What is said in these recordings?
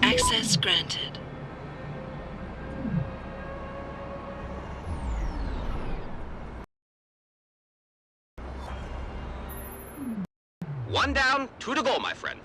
Access granted. One down, two to go, my friend.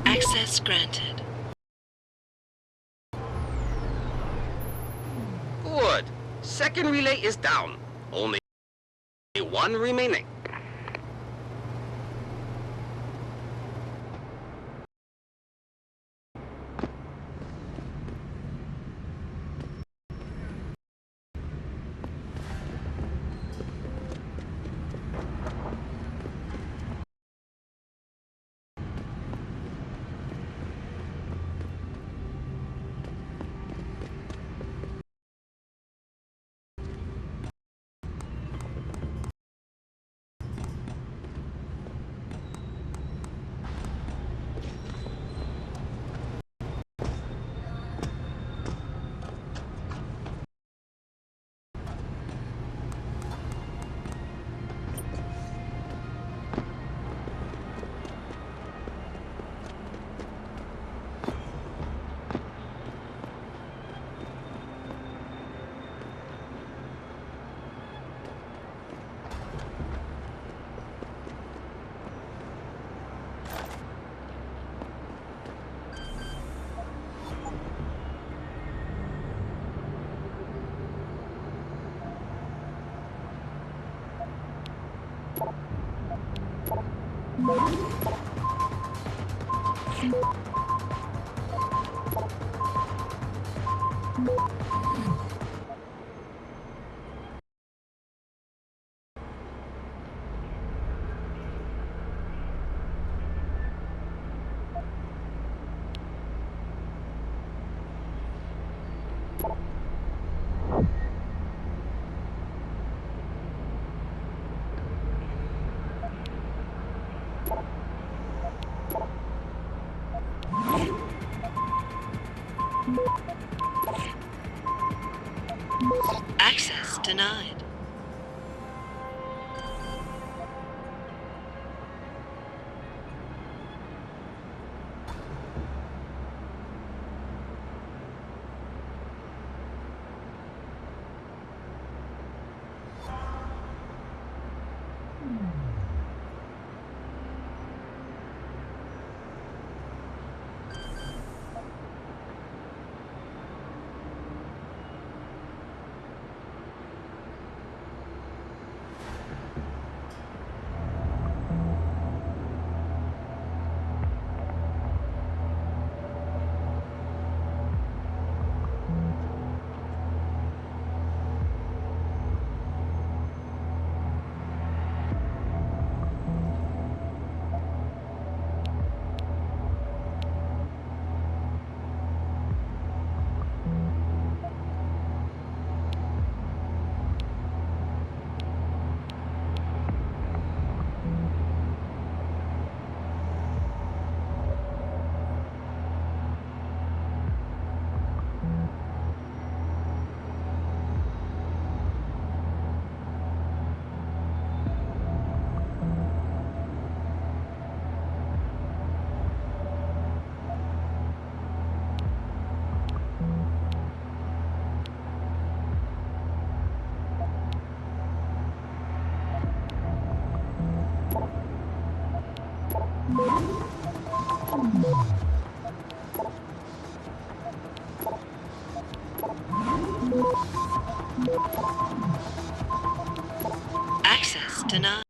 Access granted. Good. Second relay is down. Only one remaining. Access denied. Access denied.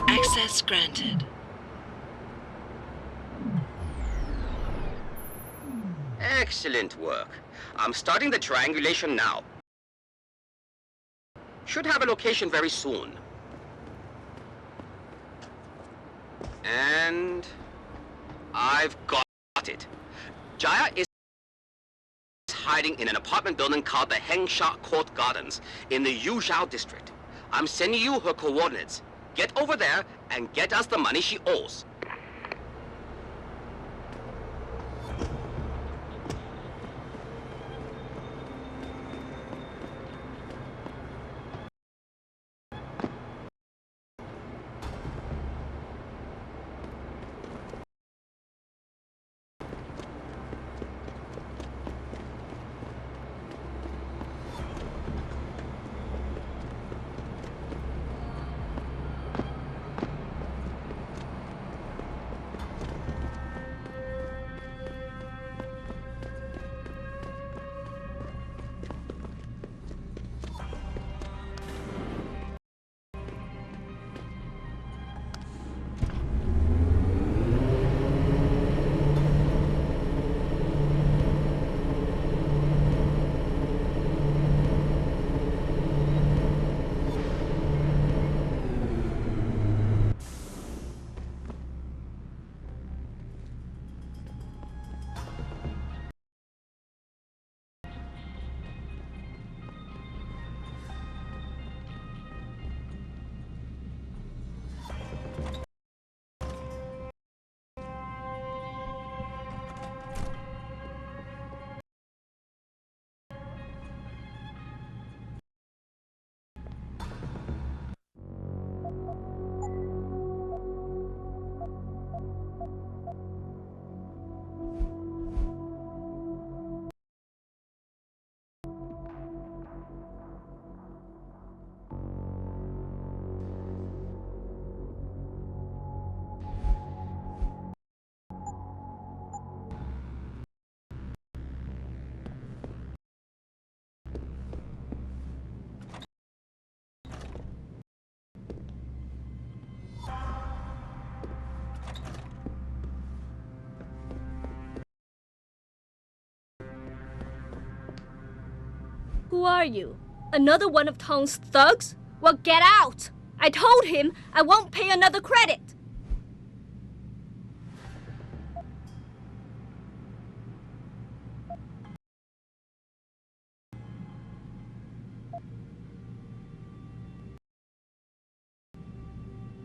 Access granted. Excellent work. I'm starting the triangulation now. Should have a location very soon. And I've got it. Jaya is hiding in an apartment building called the Hengsha Court Gardens in the Yuzhou district. I'm sending you her coordinates. Get over there and get us the money she owes. Who are you? Another one of Tong's thugs? Well, get out! I told him I won't pay another credit.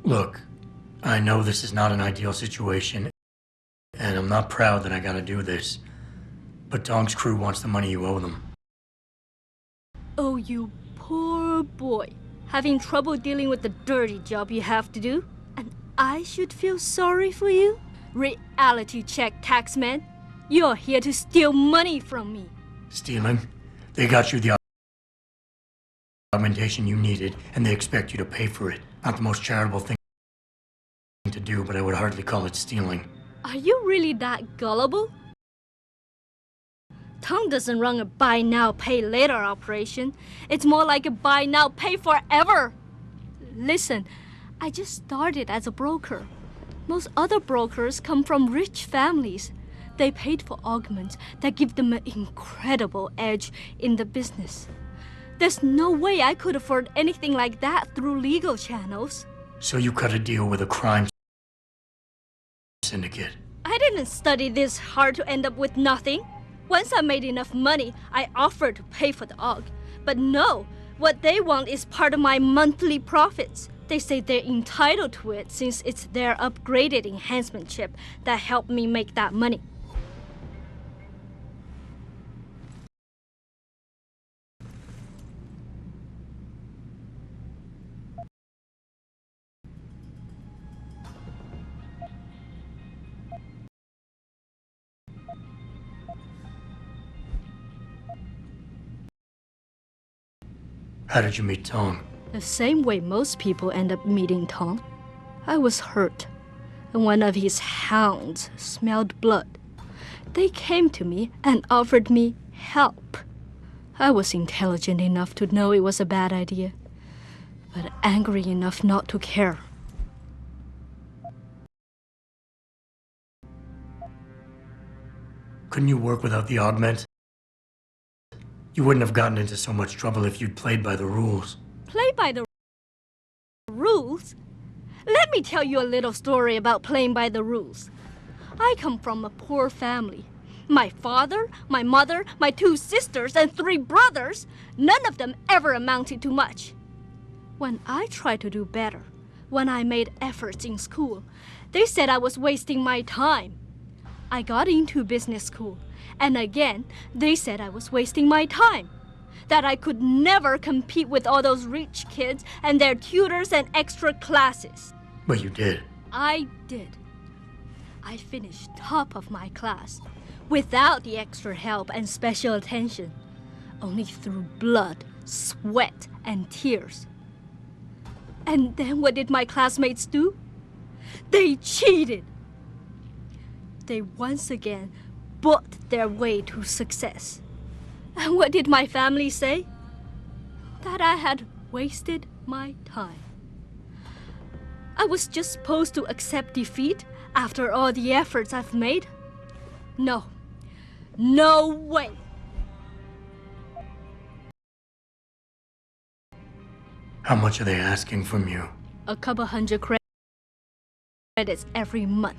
Look, I know this is not an ideal situation, and I'm not proud that I gotta do this, but Tong's crew wants the money you owe them. Oh, you poor boy. Having trouble dealing with the dirty job you have to do? And I should feel sorry for you? Reality check, taxman. You're here to steal money from me. Stealing? They got you the augmentation you needed, and they expect you to pay for it. Not the most charitable thing to do, but I would hardly call it stealing. Are you really that gullible? Tom doesn't run a buy now, pay later operation. It's more like a buy now, pay forever. Listen, I just started as a broker. Most other brokers come from rich families. They paid for augments that give them an incredible edge in the business. There's no way I could afford anything like that through legal channels. So you cut a deal with a crime syndicate. I didn't study this hard to end up with nothing. Once I made enough money, I offered to pay for the aug. But no, what they want is part of my monthly profits. They say they're entitled to it since it's their upgraded enhancement chip that helped me make that money. How did you meet Tong? The same way most people end up meeting Tom. I was hurt, and one of his hounds smelled blood. They came to me and offered me help. I was intelligent enough to know it was a bad idea, but angry enough not to care. Couldn't you work without the augment? You wouldn't have gotten into so much trouble if you'd played by the rules. Play by the rules? Let me tell you a little story about playing by the rules. I come from a poor family. My father, my mother, my 2 sisters, and 3 brothers, none of them ever amounted to much. When I tried to do better, when I made efforts in school, they said I was wasting my time. I got into business school, and again, they said I was wasting my time. That I could never compete with all those rich kids and their tutors and extra classes. But you did. I did. I finished top of my class, without the extra help and special attention, only through blood, sweat, and tears. And then what did my classmates do? They cheated. They once again bought their way to success. And what did my family say? That I had wasted my time. I was just supposed to accept defeat after all the efforts I've made? No. No way. How much are they asking from you? A couple hundred credits every month.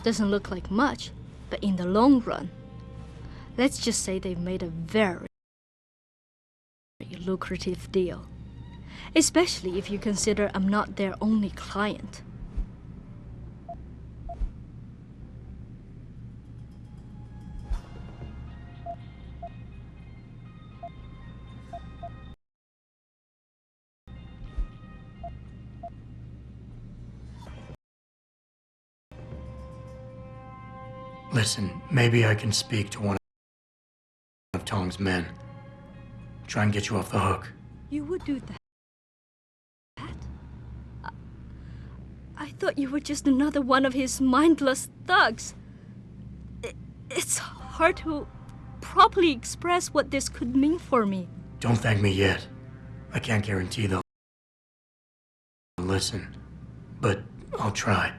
Doesn't look like much, but in the long run, let's just say they've made a very lucrative deal. Especially if you consider I'm not their only client. Listen, maybe I can speak to one of Tong's men. Try and get you off the hook. You would do that? I thought you were just another one of his mindless thugs. It's hard to properly express what this could mean for me. Don't thank me yet. I can't guarantee they'll listen, but I'll try.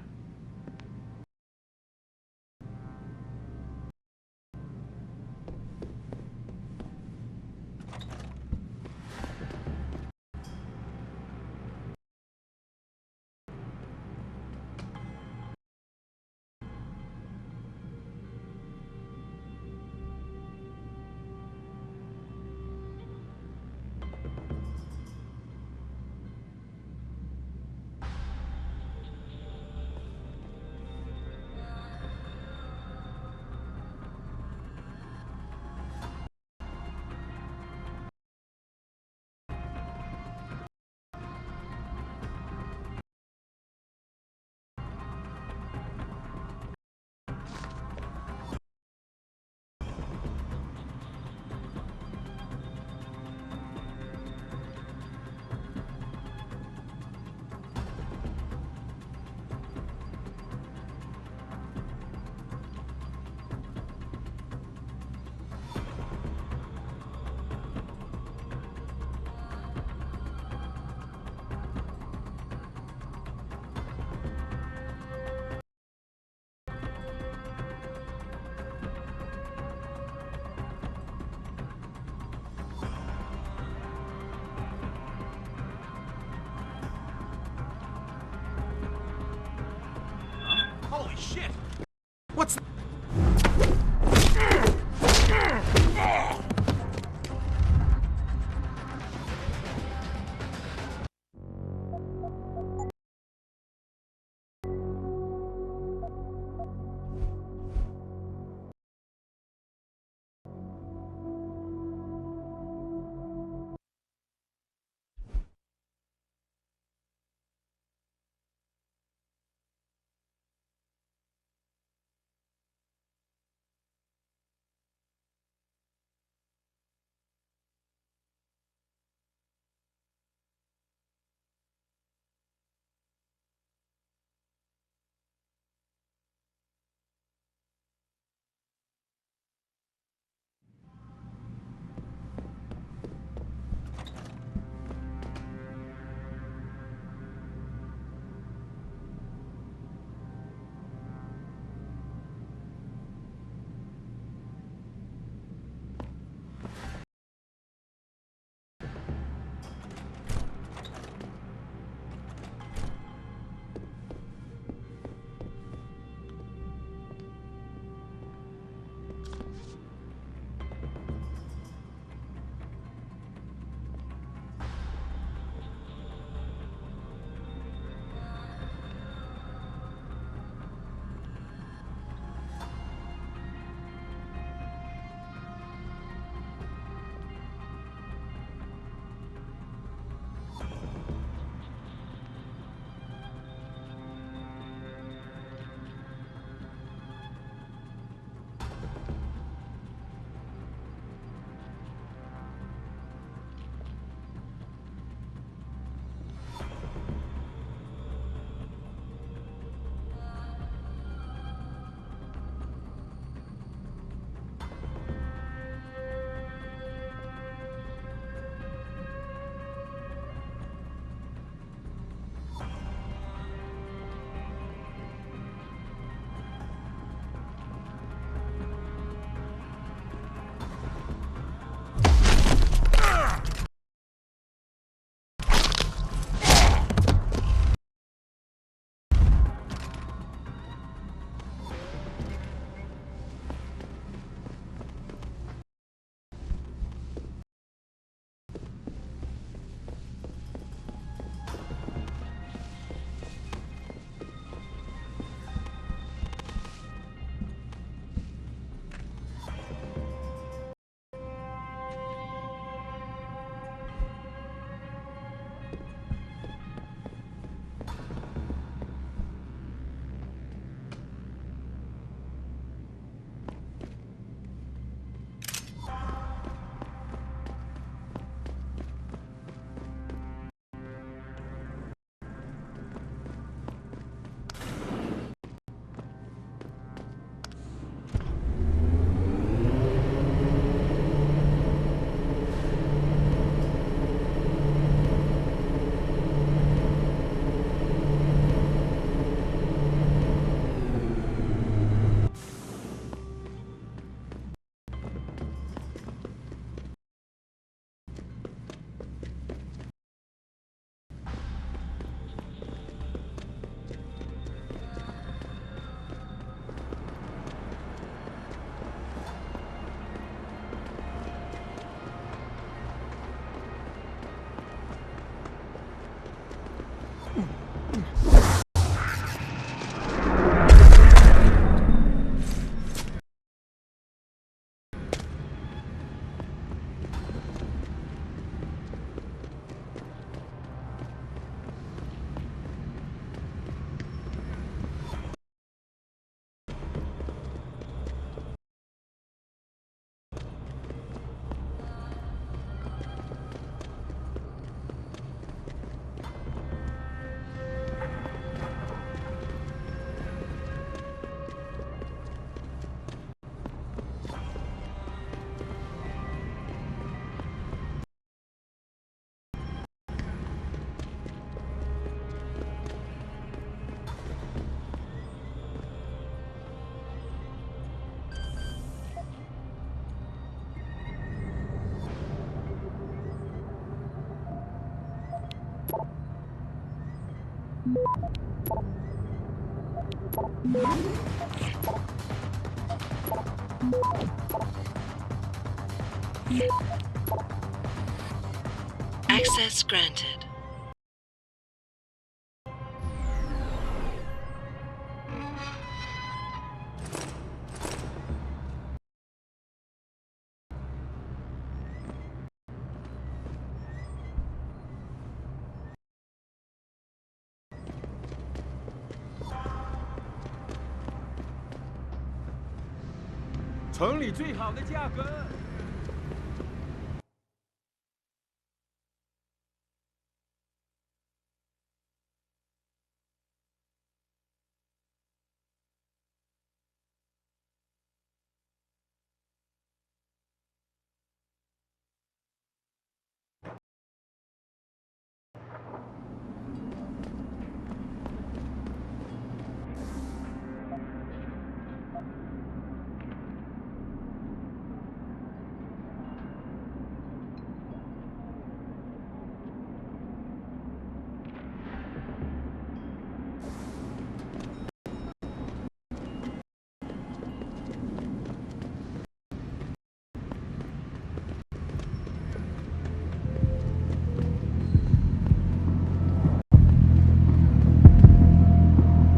Access granted.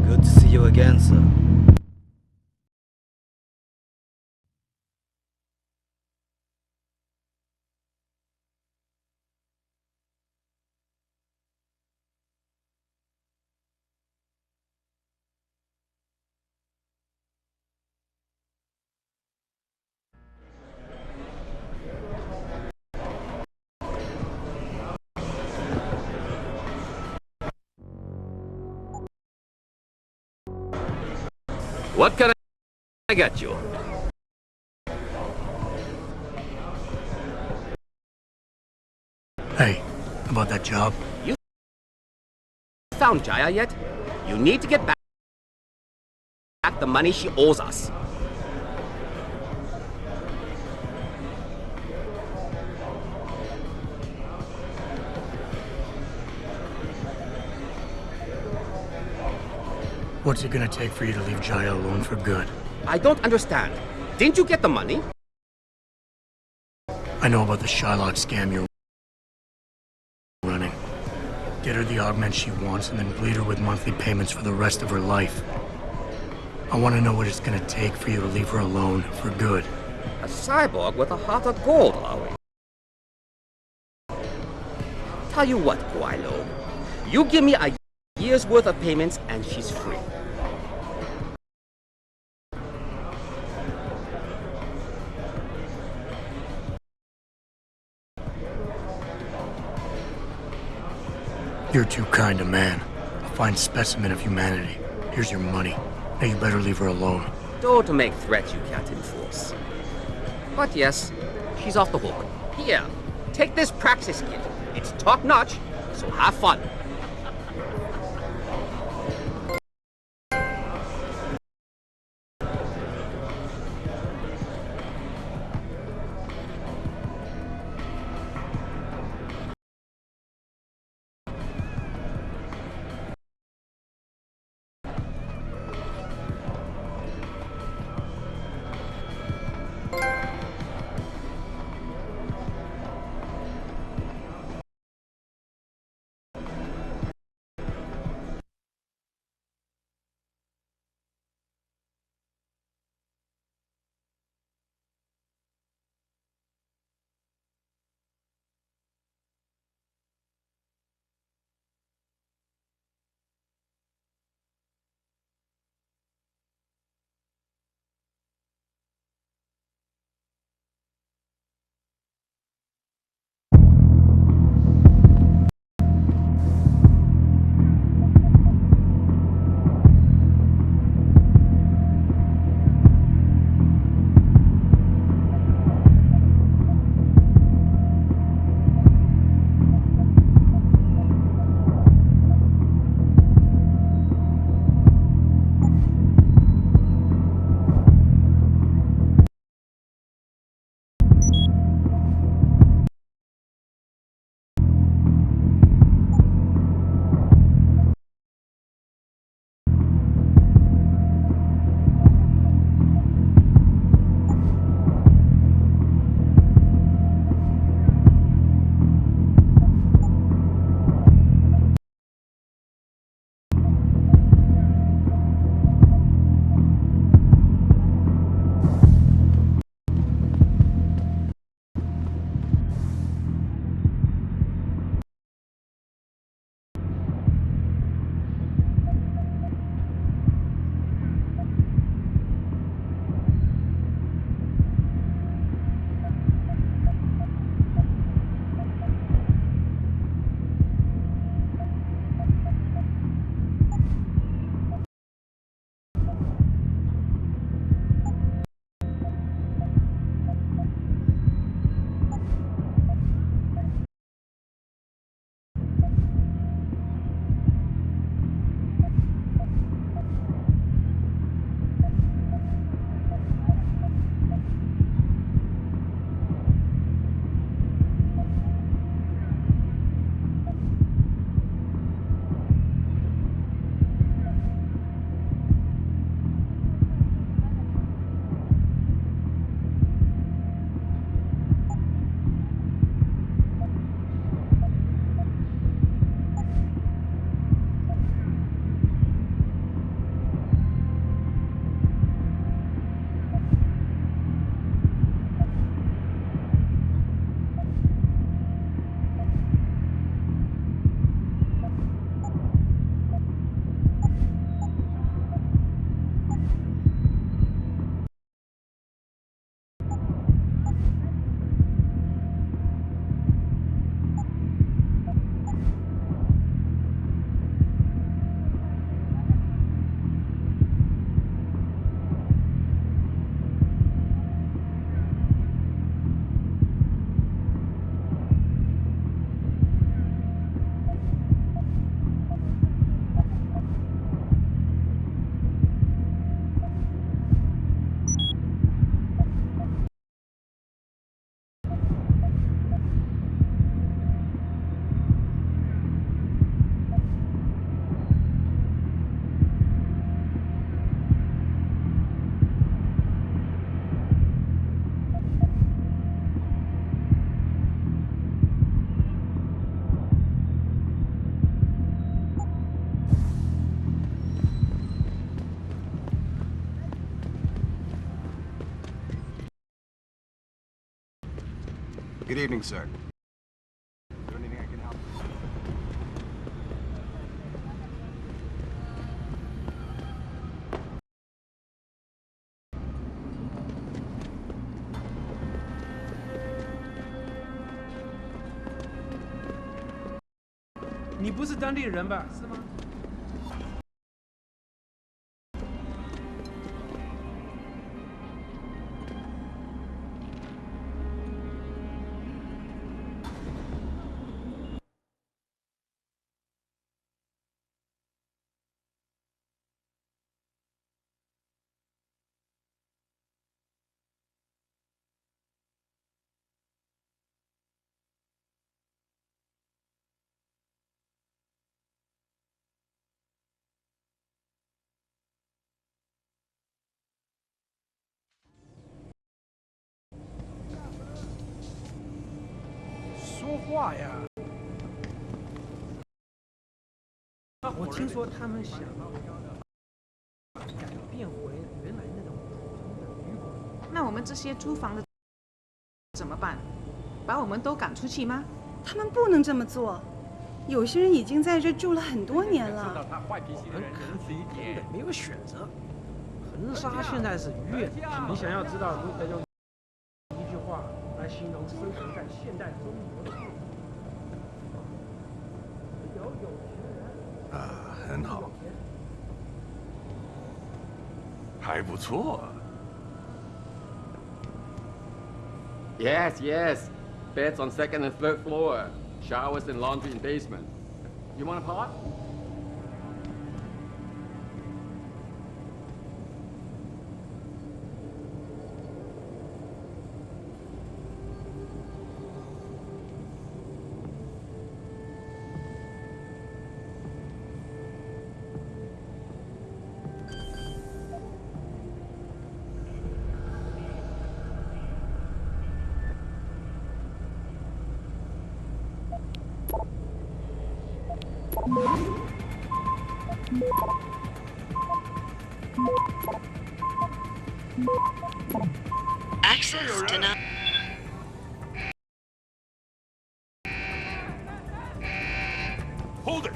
Good to see you again, sir. What can I get you? Hey, about that job? You found Jaya yet? You need to get back the money she owes us. What's it gonna take for you to leave Jaya alone for good? I don't understand. Didn't you get the money? I know about the Shylock scam you're running. Get her the augment she wants and then bleed her with monthly payments for the rest of her life. I want to know what it's gonna take for you to leave her alone for good. A cyborg with a heart of gold, are we? Tell you what, Guilo. You give me a year's worth of payments and she's free. You're too kind a man. A fine specimen of humanity. Here's your money. Now you better leave her alone. Don't make threats you can't enforce. But yes, she's off the hook. Here, take this praxis kit. It's top-notch, so have fun. Good evening, sir. Is there anything I can help? 你不是当地人吧？是吗？说话呀！我听说他们想改变回原来那种普通的旅馆。那我们这些租房的怎么办？把我们都赶出去吗？他们不能这么做，有些人已经在这住了很多年了。我们根本没有选择。横沙现在是愉悦。你想要知道如何用一句话来形容生活在现代中国的很好，还不错。Yes, yes. Beds on second and third floor. Showers and laundry in basement. You want a pot? Access denied. Hold it!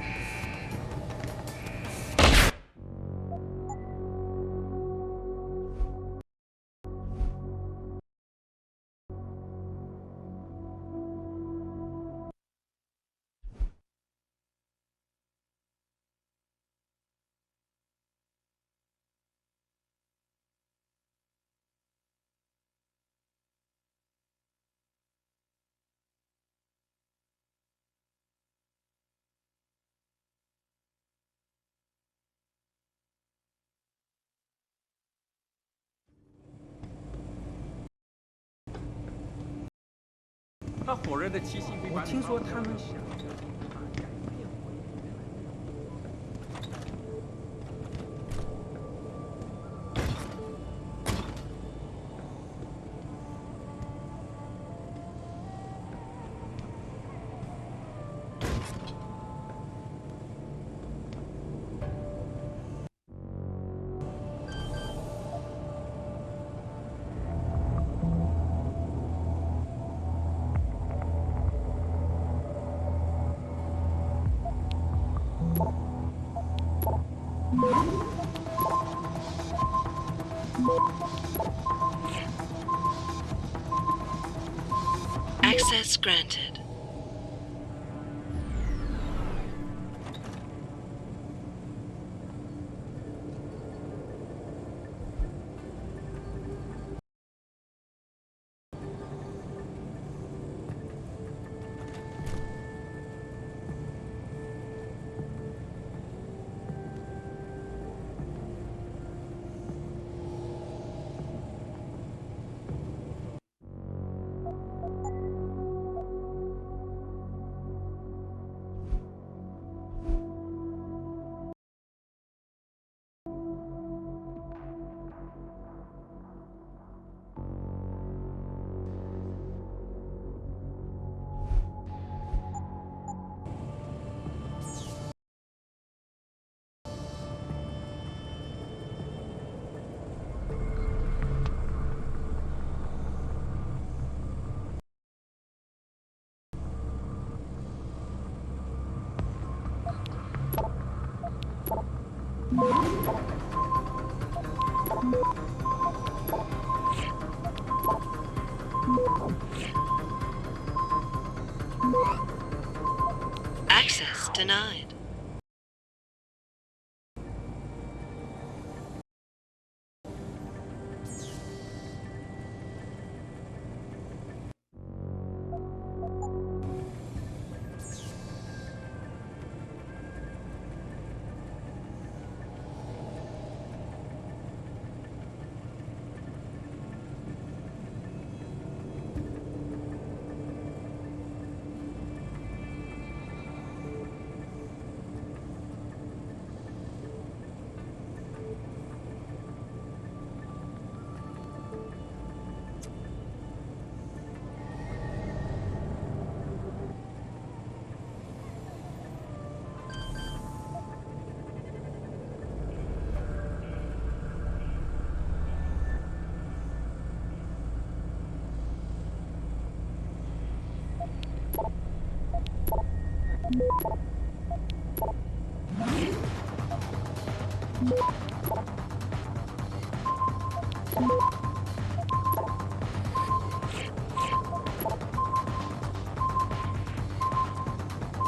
他火热的气息，我听说他们想改变回原来。Access granted. Access denied.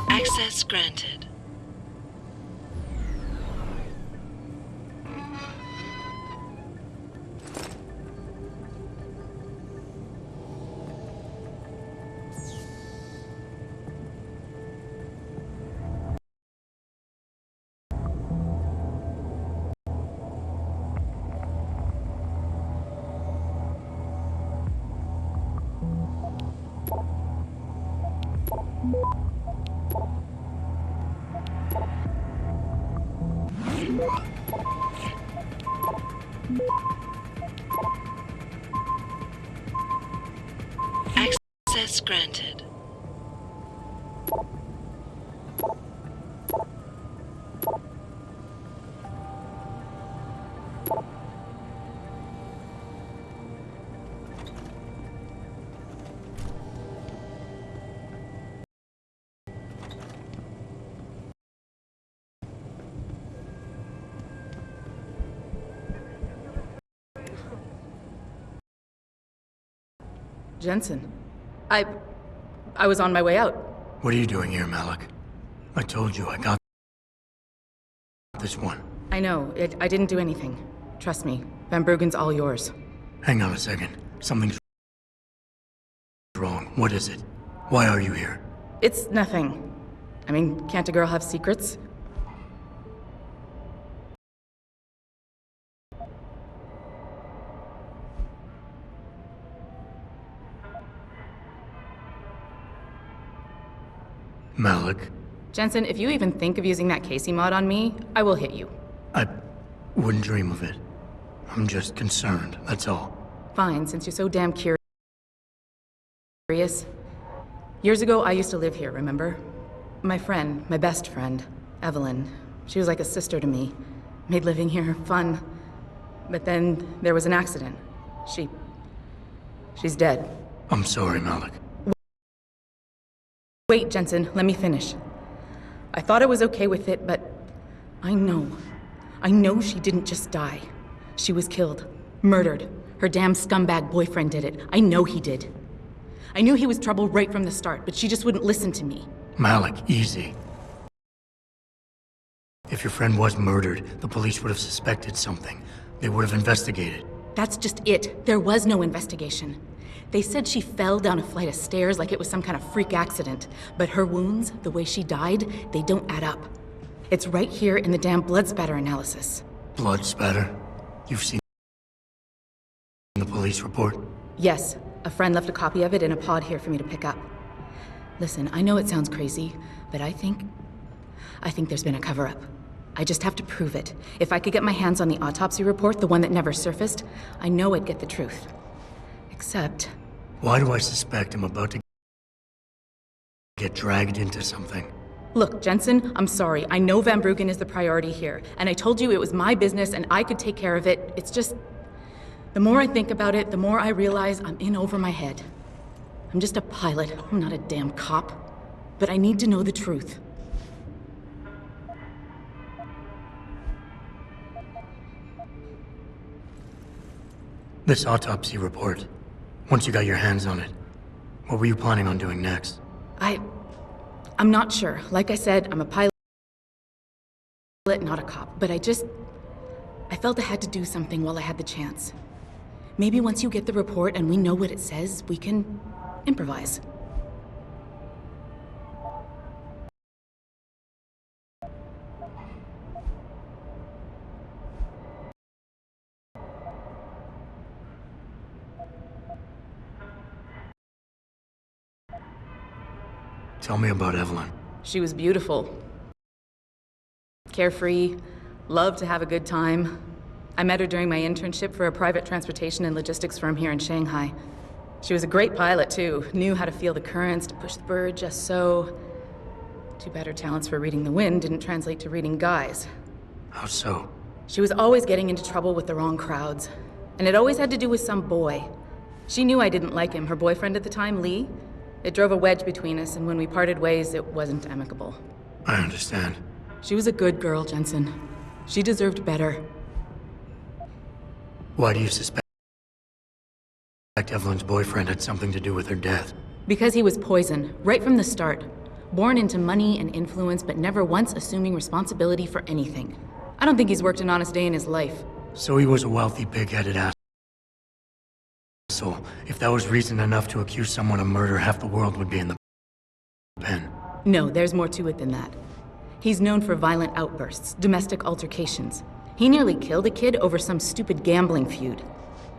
Access granted. Access granted. Jensen, I was on my way out. What are you doing here, Malik? I told you I got this one. I know, I didn't do anything. Trust me, Van Bruggen's all yours. Hang on a second. Something's wrong. What is it? Why are you here? It's nothing. I mean, can't a girl have secrets? Malik, Jensen, if you even think of using that Casey mod on me, I will hit you. I wouldn't dream of it. I'm just concerned, that's all. Fine, since you're so damn curious. Years ago, I used to live here, remember? My friend, my best friend, Evelyn, she was like a sister to me. Made living here fun. But then there was an accident. She's dead. I'm sorry, Malik. Wait, Jensen, let me finish. I thought I was okay with it, but I know she didn't just die. She was killed, murdered. Her damn scumbag boyfriend did it. I know he did. I knew he was trouble right from the start, but she just wouldn't listen to me. Malik, easy. If your friend was murdered, the police would have suspected something. They would have investigated. That's just it. There was no investigation. They said she fell down a flight of stairs like it was some kind of freak accident. But her wounds, the way she died, they don't add up. It's right here in the damn blood spatter analysis. Blood spatter? You've seen the police report? Yes. A friend left a copy of it in a pod here for me to pick up. Listen, I know it sounds crazy, but I think there's been a cover-up. I just have to prove it. If I could get my hands on the autopsy report, the one that never surfaced, I know I'd get the truth. Except... Why do I suspect I'm about to get dragged into something? Look, Jensen, I'm sorry. I know Van Bruggen is the priority here, and I told you it was my business and I could take care of it. It's just... The more I think about it, the more I realize I'm in over my head. I'm just a pilot. I'm not a damn cop. But I need to know the truth. This autopsy report. Once you got your hands on it, what were you planning on doing next? I'm not sure. Like I said, I'm a pilot, not a cop. But I felt I had to do something while I had the chance. Maybe once you get the report and we know what it says, we can improvise. Tell me about Evelyn. She was beautiful. Carefree, loved to have a good time. I met her during my internship for a private transportation and logistics firm here in Shanghai. She was a great pilot, too. Knew how to feel the currents, to push the bird just so. Too bad her talents for reading the wind didn't translate to reading guys. How so? She was always getting into trouble with the wrong crowds. And it always had to do with some boy. She knew I didn't like him. Her boyfriend at the time, Lee. It drove a wedge between us, and when we parted ways, it wasn't amicable. I understand. She was a good girl, Jensen. She deserved better. Why do you suspect Evelyn's boyfriend had something to do with her death? Because he was poison, right from the start. Born into money and influence, but never once assuming responsibility for anything. I don't think he's worked an honest day in his life. So he was a wealthy, pig-headed asshole. If that was reason enough to accuse someone of murder, half the world would be in the pen. No, there's more to it than that. He's known for violent outbursts, domestic altercations. He nearly killed a kid over some stupid gambling feud.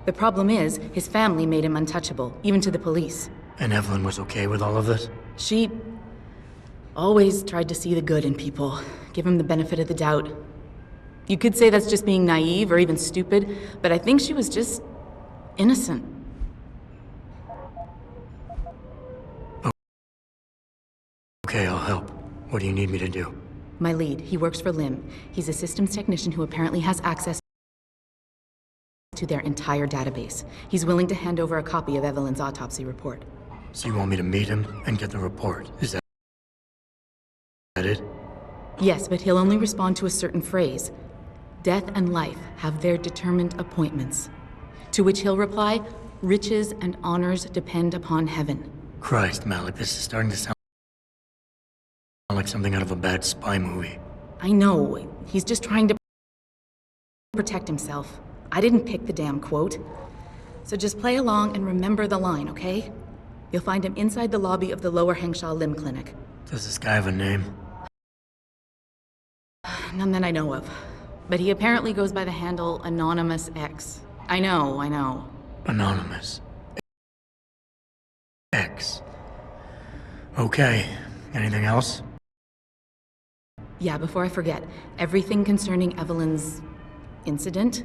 The problem is, his family made him untouchable, even to the police. And Evelyn was okay with all of this? She always tried to see the good in people, give him the benefit of the doubt. You could say that's just being naive or even stupid, but I think she was just innocent. Okay, I'll help. What do you need me to do? My lead, he works for Lim. He's a systems technician who apparently has access to their entire database. He's willing to hand over a copy of Evelyn's autopsy report. So you want me to meet him and get the report? Is that it? Yes, but he'll only respond to a certain phrase. Death and life have their determined appointments. To which he'll reply, riches and honors depend upon heaven. Christ, Malik, this is starting to sound like something out of a bad spy movie. I know. He's just trying to protect himself. I didn't pick the damn quote. So just play along and remember the line, okay? You'll find him inside the lobby of the Lower Hengsha Lim Clinic. Does this guy have a name? None that I know of. But he apparently goes by the handle Anonymous X. I know. Anonymous. X. Okay. Anything else? Yeah, before I forget, everything concerning Evelyn's incident,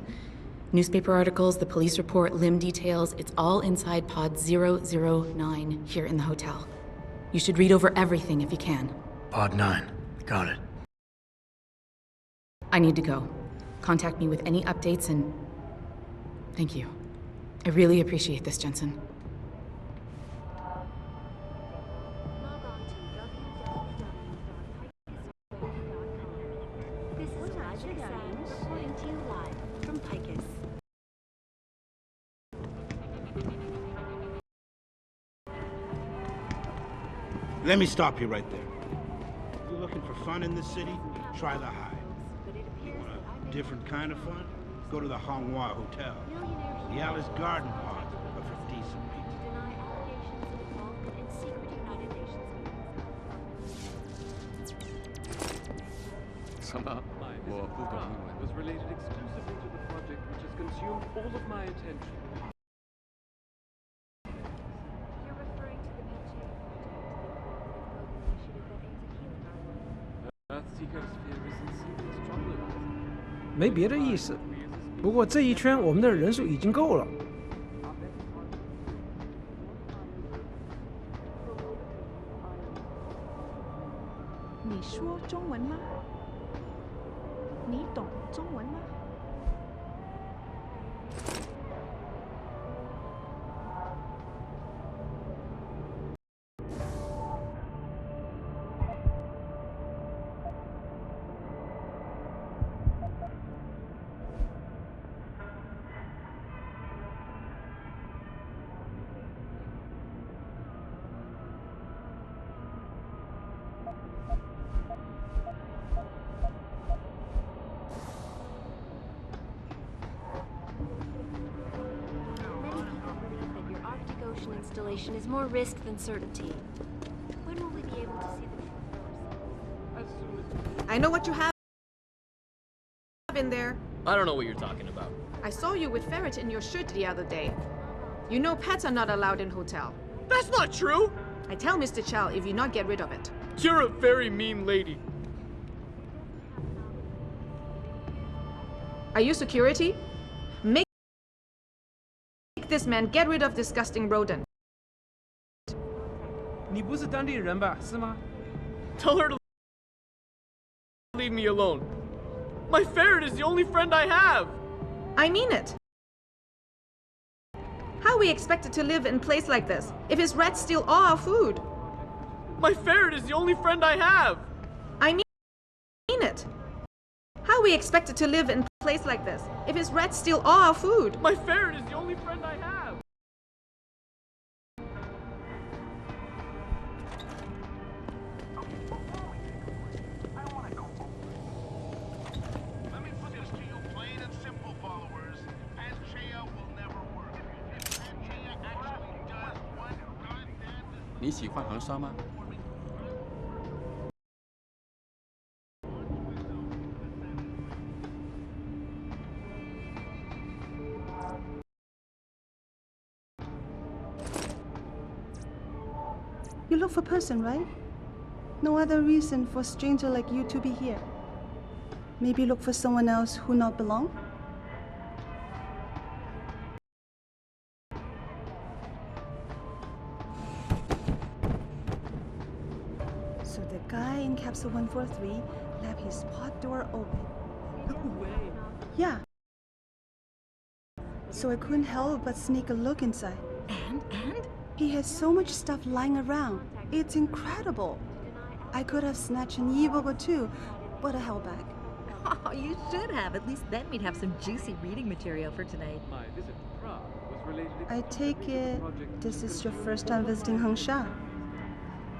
newspaper articles, the police report, Lim details, it's all inside pod 009 here in the hotel. You should read over everything if you can. Pod 9. Got it. I need to go. Contact me with any updates and... Thank you. I really appreciate this, Jensen. Let me stop you right there. If you're looking for fun in this city, try the High. You want a different kind of fun? Go to the Honghua Hotel. The Alice Garden Pod, but for decent people. Somehow, more was related exclusively to the project which has consumed all of my attention. Earthseeker's fear isn't simply stronger. 没别的意思。不过这一圈我们的人数已经够了。你说中文吗？你懂中文吗？ ventilation installation is more risk than certainty. When will we be able to see the... I know what you have in there. I don't know what you're talking about. I saw you with ferret in your shirt the other day. You know pets are not allowed in hotel. That's not true! I tell Mr. Chow if you not get rid of it. You're a very mean lady. Are you security? Make this man get rid of disgusting rodent. 你不是当地人吧？是吗？ Tell her to leave me alone. My ferret is the only friend I have. I mean it. How are we expected to live in a place like this if his rats steal all our food? My ferret is the only friend I have. I mean it. How are we expected to live in a place like this if his rats steal all our food? My ferret is the only friend I have. Let me put this to you plain and simple, followers. Panchaea will never work. If Panchaea actually does what God damn is... 你喜欢横沙吗？ You look for person, right? No other reason for a stranger like you to be here. Maybe look for someone else who not belong? So the guy in capsule 143 left his pod door open. No way. Yeah. So I couldn't help but sneak a look inside. And? He has so much stuff lying around. It's incredible. I could have snatched an e-book or two, but I held back. Oh, you should have. At least then we'd have some juicy reading material for tonight. My visit to Prague was related I take it this is your first time visiting Hengsha.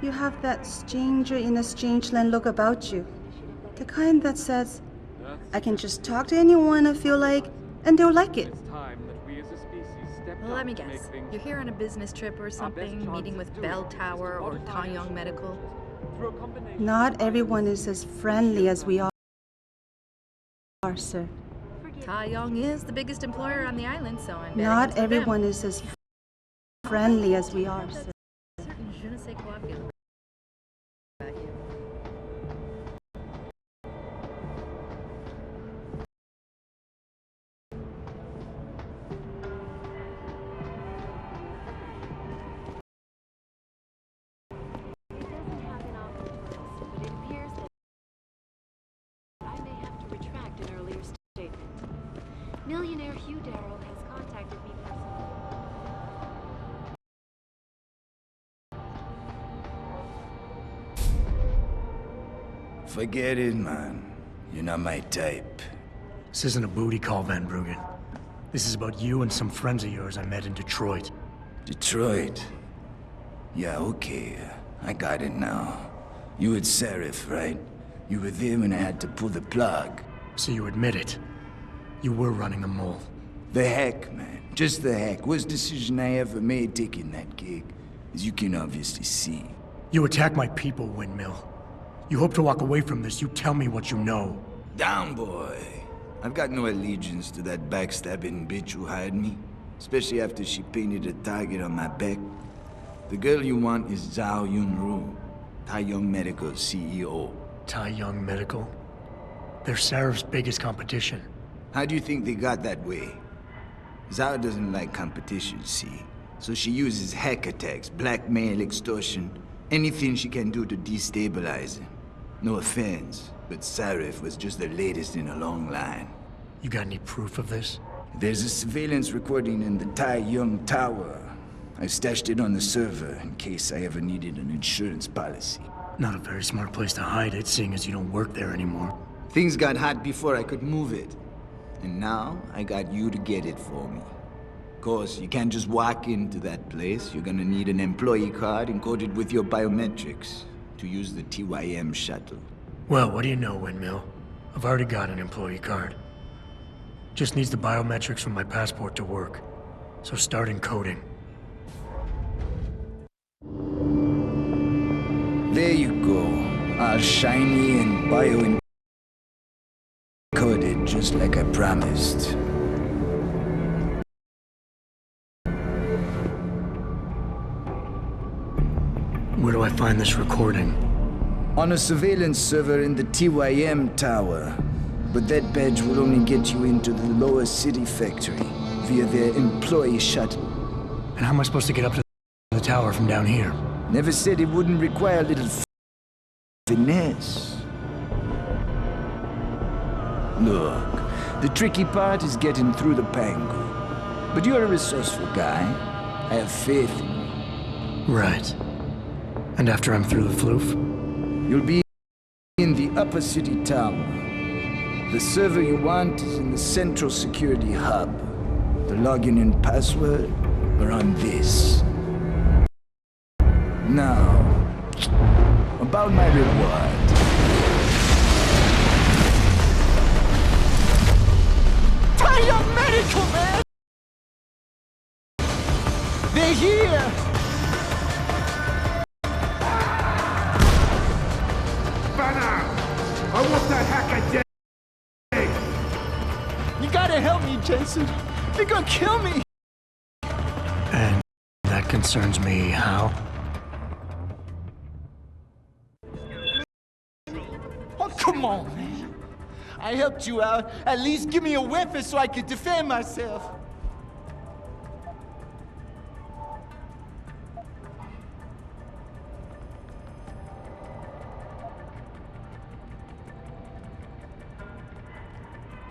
You have that stranger in a strange land look about you. The kind that says, I can just talk to anyone I feel like, and they'll like it. It's time that we as a species stepped Well, up let me to make guess. things You're here on a business trip or something, meeting with Bell Tower or Taeyong Medical. through a combination Not everyone is as friendly as we are, sir. Taeyong is the biggest employer on the island, so I'm betting Not it's them. everyone is as friendly as we are, sir. Certain je ne sais quoi feeling about you. It doesn't happen often to us, but it appears that I may have to retract an earlier statement. Millionaire Hugh Darrow has contacted me personally. Forget it, man. You're not my type. This isn't a booty call, Van Bruggen. This is about you and some friends of yours I met in Detroit. Detroit? Yeah, okay. I got it now. You with Seraph, right? You were there when I had to pull the plug. So you admit it. You were running a mole. The heck, man. Just the heck. Worst decision I ever made taking that gig. As you can obviously see. You attack my people, Windmill. You hope to walk away from this. You tell me what you know. Down, boy. I've got no allegiance to that backstabbing bitch who hired me. Especially after she painted a target on my back. The girl you want is Zhao Yunru, Taeyong Medical's CEO. Taeyong Medical? They're Seraph's biggest competition. How do you think they got that way? Zhao doesn't like competition, see? So she uses hack attacks, blackmail, extortion, anything she can do to destabilize him. No offense, but Seraph was just the latest in a long line. You got any proof of this? There's a surveillance recording in the Taeyong Tower. I stashed it on the server in case I ever needed an insurance policy. Not a very smart place to hide it, seeing as you don't work there anymore. Things got hot before I could move it. And now, I got you to get it for me. Of course, you can't just walk into that place. You're gonna need an employee card encoded with your biometrics to use the TYM shuttle. Well, what do you know, Windmill? I've already got an employee card. Just needs the biometrics from my passport to work. So start encoding. There you go. All shiny and bio-encoded, just like I promised. Where do I find this recording? On a surveillance server in the TYM tower. But that badge will only get you into the lower city factory via their employee shuttle. And how am I supposed to get up to the tower from down here? Never said it wouldn't require a little finesse. Look, the tricky part is getting through the Pangu. But you're a resourceful guy. I have faith in you. Right. And after I'm through the floof? You'll be in the upper city tower. The server you want is in the central security hub. The login and password are on this. Now, about my reward. Fire medical, man! They're here! Banner! I want that hacker dead! You gotta help me, Jason. They're gonna kill me! And that concerns me how? Oh, come on, man. I helped you out. At least give me a weapon so I could defend myself.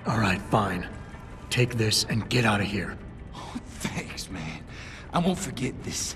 All right, fine. Take this and get out of here. Oh, thanks, man. I won't forget this.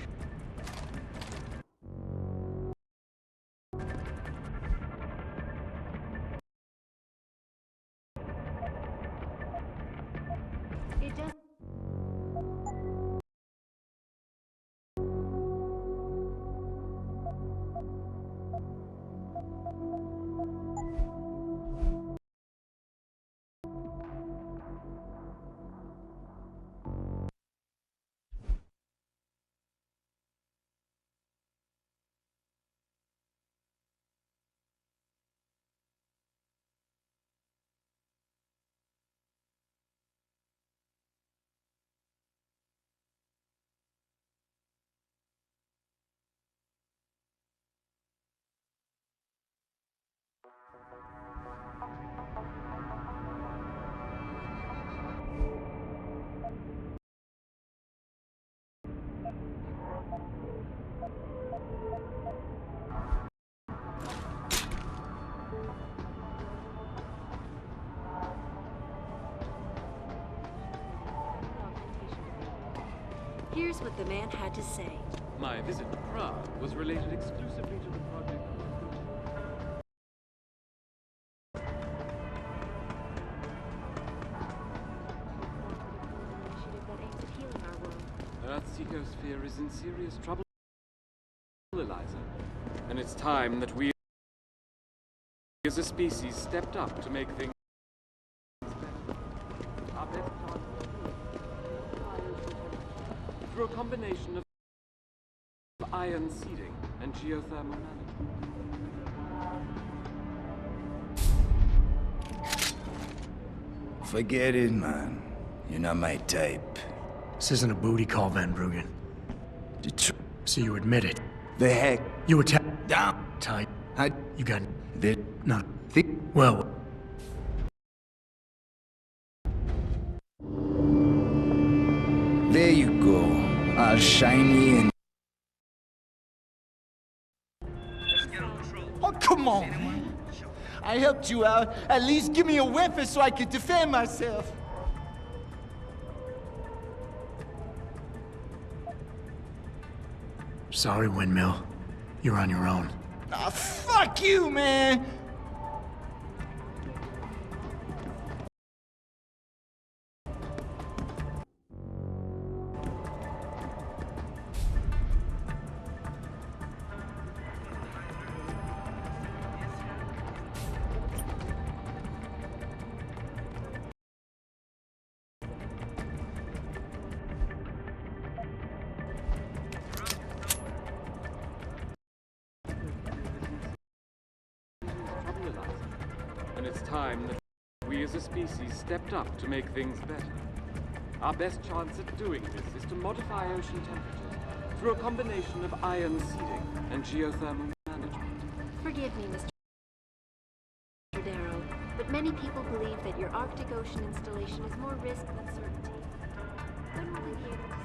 Here's what the man had to say. My visit to Prague was related exclusively to the project. Earth's ecosphere is in serious trouble, Eliza. And it's time that we as a species stepped up to make things better. Our best chance through a combination of ion seeding and geothermal management. Forget it, man. You're not my type. This isn't a booty call, Van Bruggen. So you admit it. The heck? You attacked down type. You got that not thick. Well. There you go. All shiny and... Oh, come on, man. I helped you out. At least give me a weapon so I could defend myself. Sorry, Windmill. You're on your own. Ah, fuck you, man! and it's time that we as a species stepped up to make things better. Our best chance at doing this is to modify ocean temperatures through a combination of ion seeding and geothermal management. Forgive me, Mr. Darrow, but many people believe that your Arctic Ocean installation is more risk than certainty. When will we be able to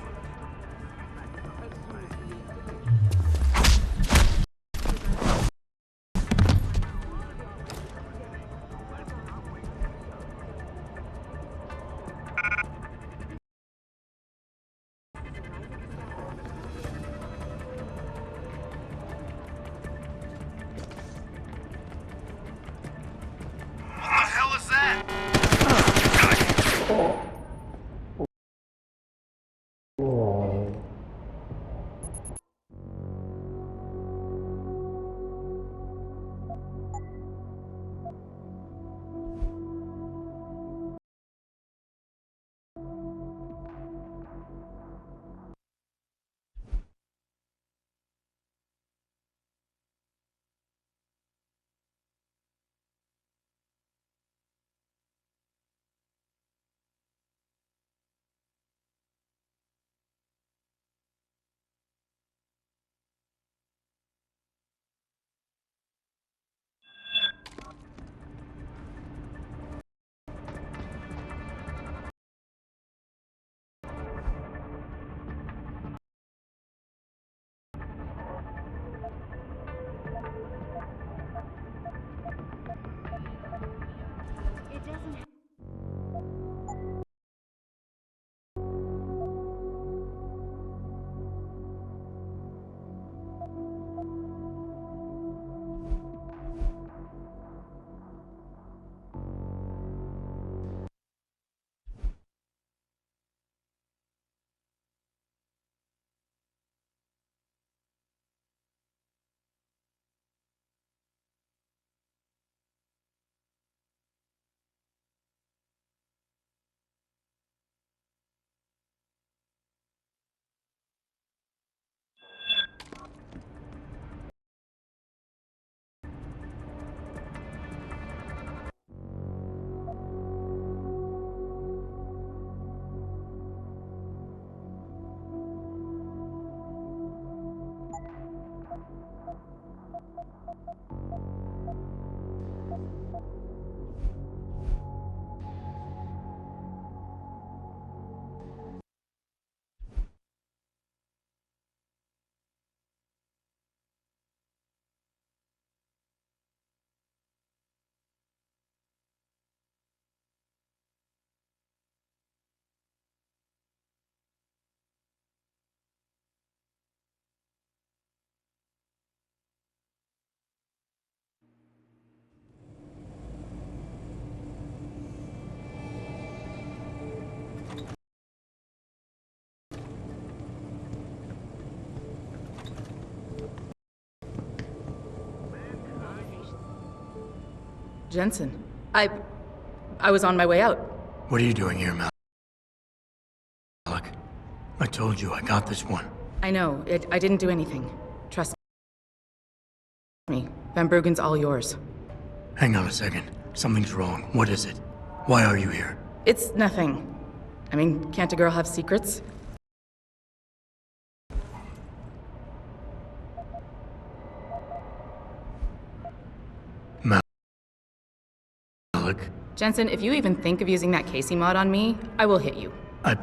Jensen, I was on my way out. What are you doing here, Malik? I told you I got this one. I know. I didn't do anything. Trust me. Van Bruggen's all yours. Hang on a second. Something's wrong. What is it? Why are you here? It's nothing. I mean, can't a girl have secrets? Malik? Jensen, if you even think of using that Casey mod on me, I will hit you. I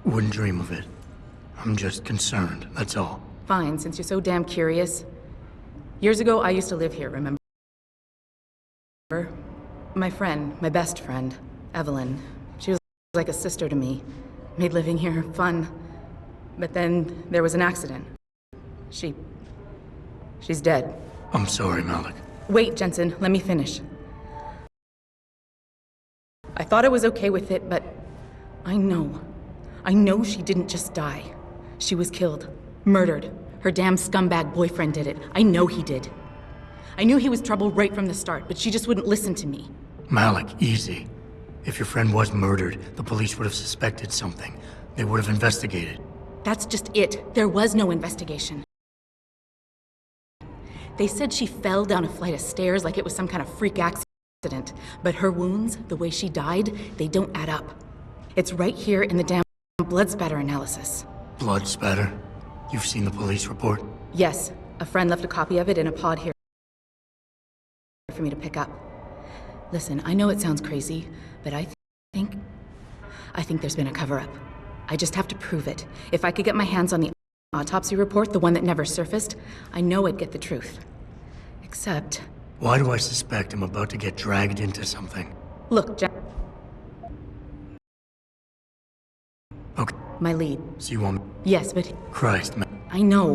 wouldn't dream of it. I'm just concerned, that's all. Fine, since you're so damn curious. Years ago, I used to live here, remember? My friend, my best friend, Evelyn. She was like a sister to me. Made living here fun. But then there was an accident. She's dead. I'm sorry, Malik. Wait, Jensen, let me finish. I thought I was okay with it, but I know she didn't just die. She was killed. Murdered. Her damn scumbag boyfriend did it. I know he did. I knew he was trouble right from the start, but she just wouldn't listen to me. Malik, easy. If your friend was murdered, the police would have suspected something. They would have investigated. That's just it. There was no investigation. They said she fell down a flight of stairs like it was some kind of freak accident. accident, but her wounds, the way she died, they don't add up. It's right here in the damn blood spatter analysis. Blood spatter? You've seen the police report? Yes, a friend left a copy of it in a pod here for me to pick up. Listen, I know it sounds crazy, but I think there's been a cover-up. I just have to prove it. If I could get my hands on the autopsy report, the one that never surfaced, I know I'd get the truth. Except... Why do I suspect I'm about to get dragged into something? Look, Jack... Okay. My lead. So you want me? Yes, but... Christ, man. I know.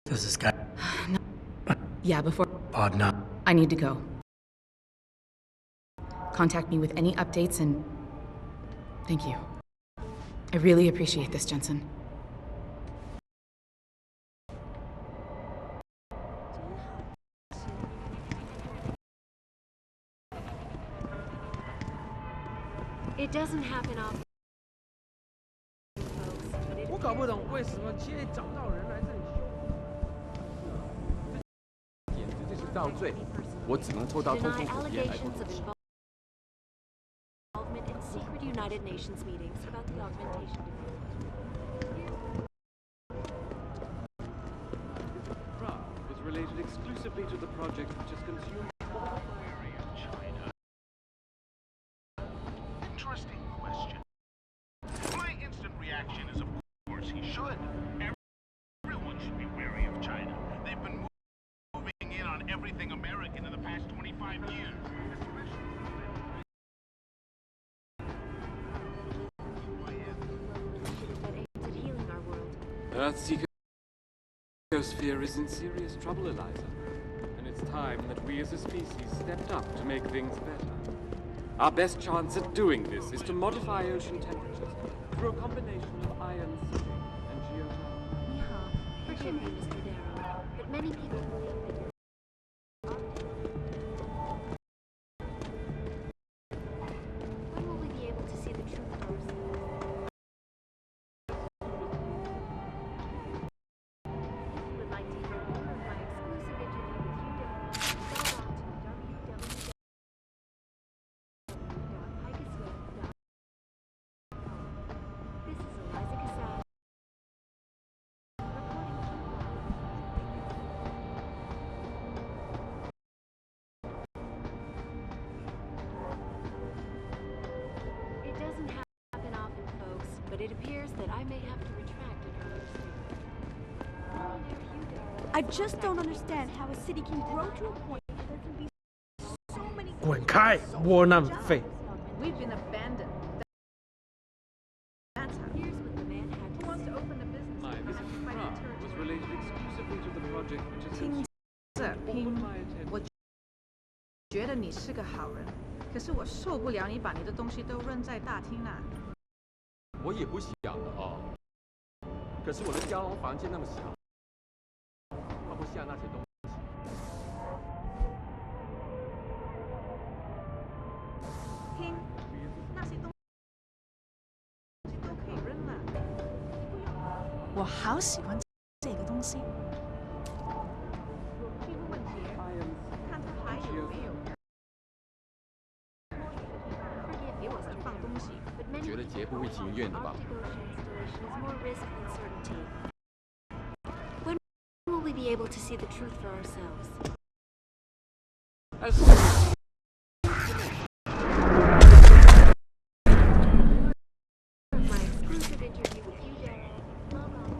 Does this guy... No. Yeah, before... Pod not. I need to go. Contact me with any updates and... Thank you. I really appreciate this, Jensen. It doesn't happen often. 我搞不懂为什么街里找不到人来这里修。简直就是倒罪！我只能抽到痛痛苦点来不及。 Involvement in secret United Nations meetings about the augmentation was related exclusively to the project which has consumed. Interesting question. My instant reaction is, of course, he should. Everyone should be wary of China. They've been moving in on everything American in the past 25 years. Earth's ecosphere is in serious trouble, Eliza. And it's time that we as a species stepped up to make things better. Our best chance at doing this is to modify ocean temperatures through a combination of iron seeping and geothermal. 你好, forgive me, Mr. Darrow, but many people believe that you're... When will we be able to see the truth for ourselves? If you would like to hear more of my exclusive interview with Hugh Darrow, log on to www.hikasweb.com. This is Eliza Casal. It doesn't happen often, folks, but it appears that I may have to retract an earlier statement. I just don't understand how a city can grow to a point where there can be so many... 滚开，窝囊废！ We've been abandoned. That's how. Here's what the man had Who to wants say. to open a business? My visit to Prague was related exclusively to the project which has 听 consumed 着，拼 my attention. 我觉得你是个好人，可是我受不了你把你的东西都扔在大厅那。我也不想啊，可是我的胶囊房间那么小，放不下那些东西。听，那些东西都可以扔了。我好喜欢这个东西。这个问题，看他还有没有。给我放东西。觉得杰不会情愿的吧？ Is more risk than certainty. When will we be able to see the truth for ourselves? As soon as My exclusive interview with Hugh Darrow. Log on to...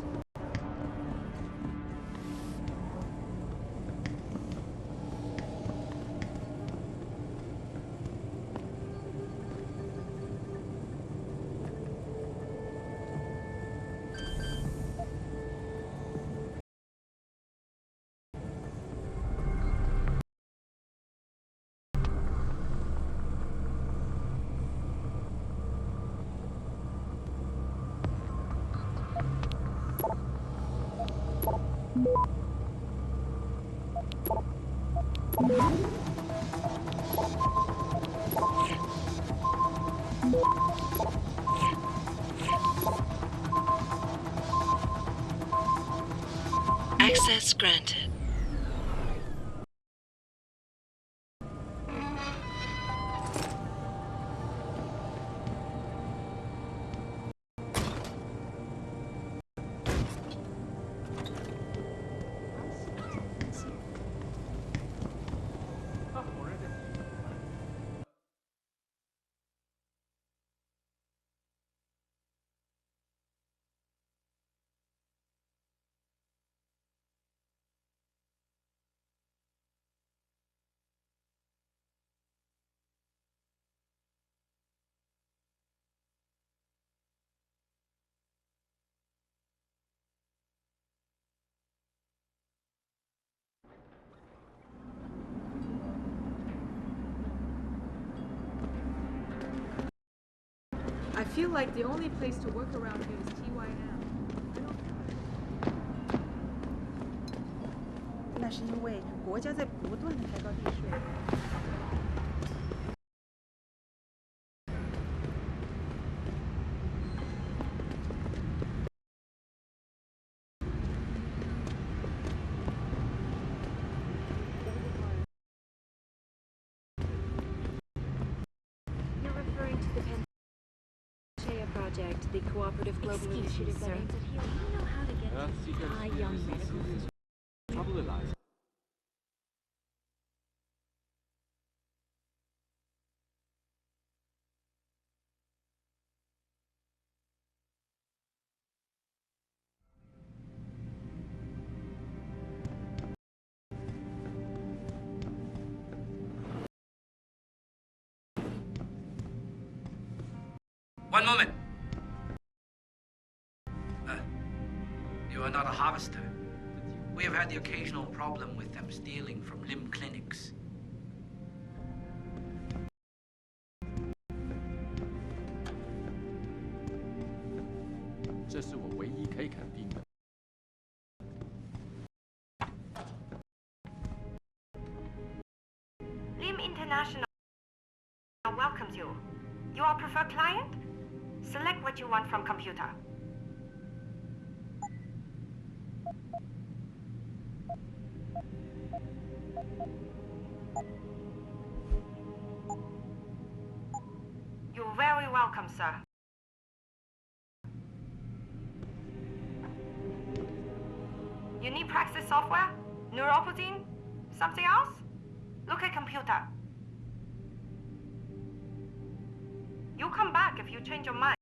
Access granted. feel like the only place to work around here is TYM. 那是因为国家在不断的抬高地税。You're referring to the Panchea project, the cooperative global initiative that aims at healing. Do you know how to get to high young medical Trouble, Eliza. One moment. You are not a harvester. We have had the occasional problem with them stealing from limb clinics. This is the only thing I can confirm. Lim International welcomes you. You are preferred client? Select what you want from computer. You're very welcome, sir. You need practice software? Neuroprotein? Something else? Look at computer. You'll come back if you change your mind.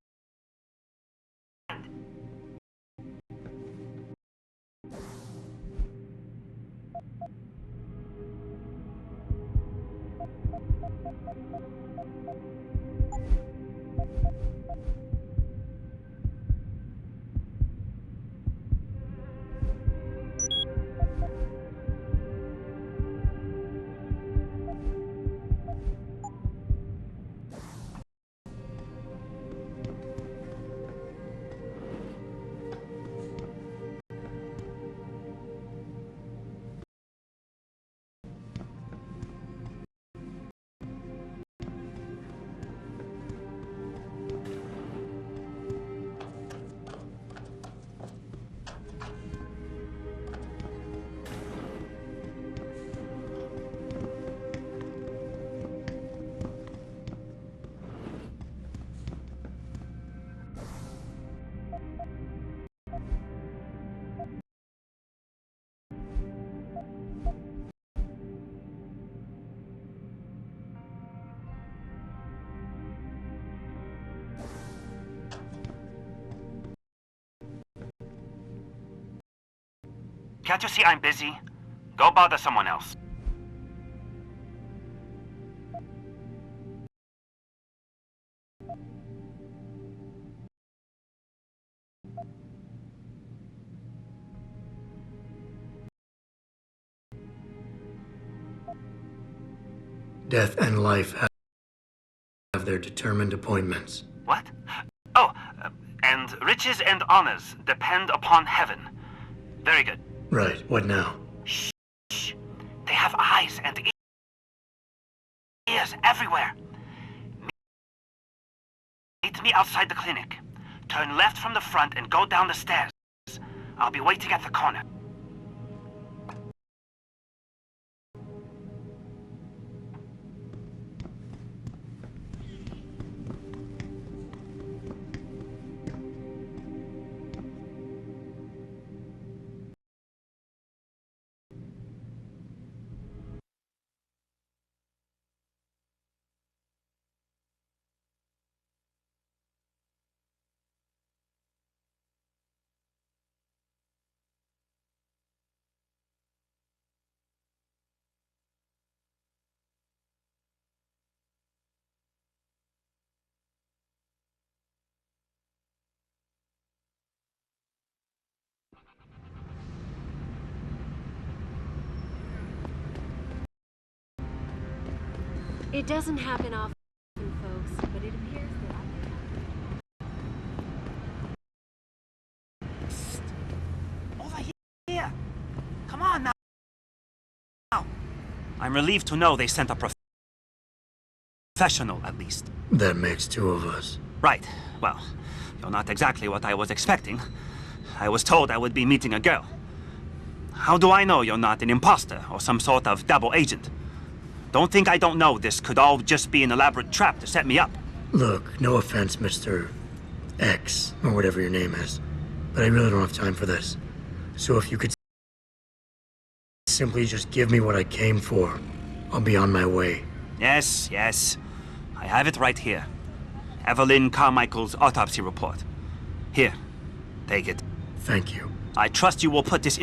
Can't you see I'm busy? Go bother someone else. Death and life have their determined appointments. What? Oh, and riches and honors depend upon heaven. Very good. Right, what now? Shh. They have eyes and ears everywhere. Meet me outside the clinic. Turn left from the front and go down the stairs. I'll be waiting at the corner. It doesn't happen often, folks, but it appears Come on now. I'm relieved to know they sent a professional, at least. That makes two of us. Right. Well, you're not exactly what I was expecting. I was told I would be meeting a girl. How do I know you're not an imposter or some sort of double agent? Don't think I don't know this could all just be an elaborate trap to set me up. Look, no offense, Mr. X, or whatever your name is, but I really don't have time for this. So if you could simply just give me what I came for, I'll be on my way. Yes, yes. I have it right here. Evelyn Carmichael's autopsy report. Here, take it. Thank you. I trust you will put this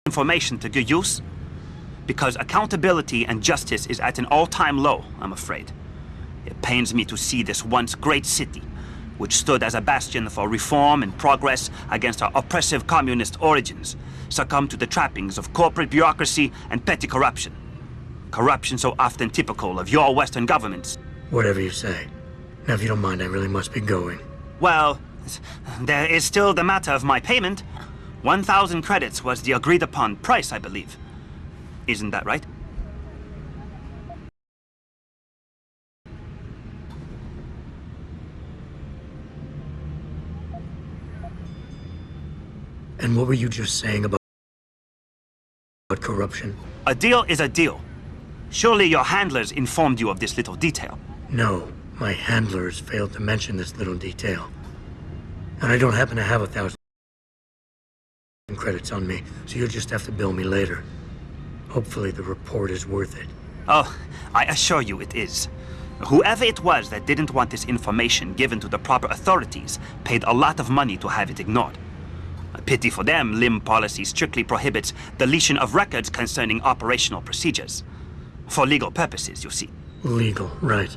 information to good use, because accountability and justice is at an all-time low, I'm afraid. It pains me to see this once great city, which stood as a bastion for reform and progress against our oppressive communist origins, succumb to the trappings of corporate bureaucracy and petty corruption. Corruption so often typical of your Western governments. Whatever you say. Now, if you don't mind, I really must be going. Well, there is still the matter of my payment. 1,000 credits was the agreed-upon price, I believe. Isn't that right? And what were you just saying about corruption? A deal is a deal. Surely your handlers informed you of this little detail. No, my handlers failed to mention this little detail. And I don't happen to have 1,000 credits on me, so you'll just have to bill me later. Hopefully the report is worth it. Oh, I assure you it is. Whoever it was that didn't want this information given to the proper authorities paid a lot of money to have it ignored. A pity for them, LIM policy strictly prohibits deletion of records concerning operational procedures. For legal purposes, you see. Legal, right.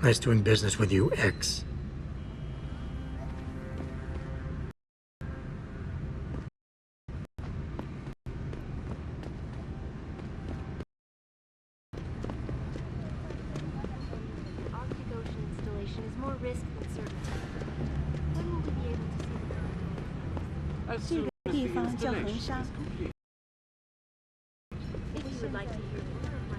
Nice doing business with you, X. As soon as the installation is complete. If you would like to hear more of my...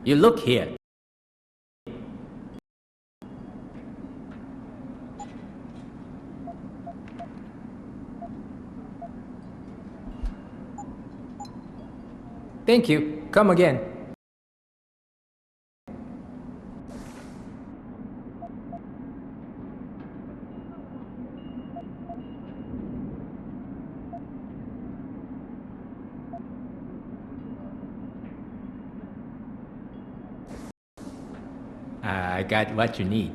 You look here. Thank you. Come again. I got what you need.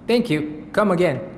Thank you. Come again.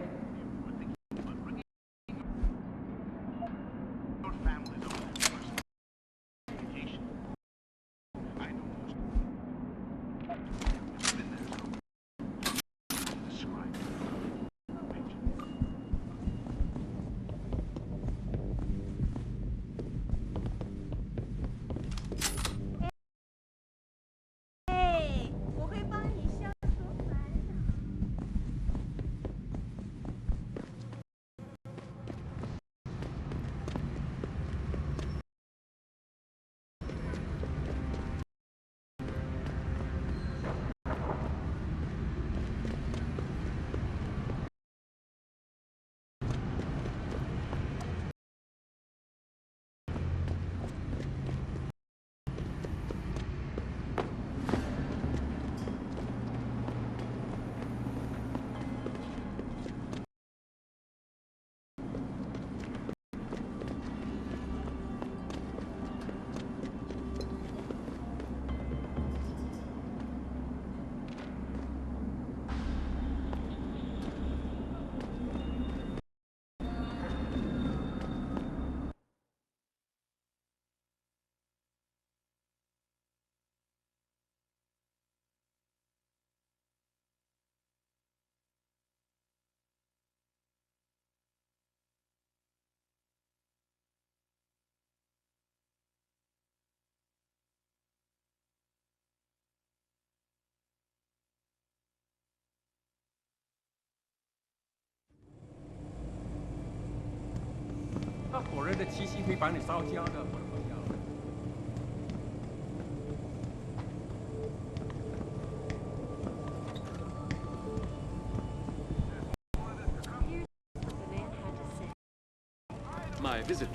My visit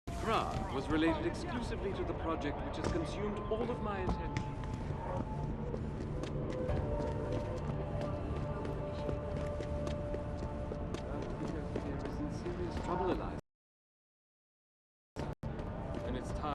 to Prague was related exclusively to the project which has consumed all of my attention. Because there is in serious trouble, Eliza. And it's time.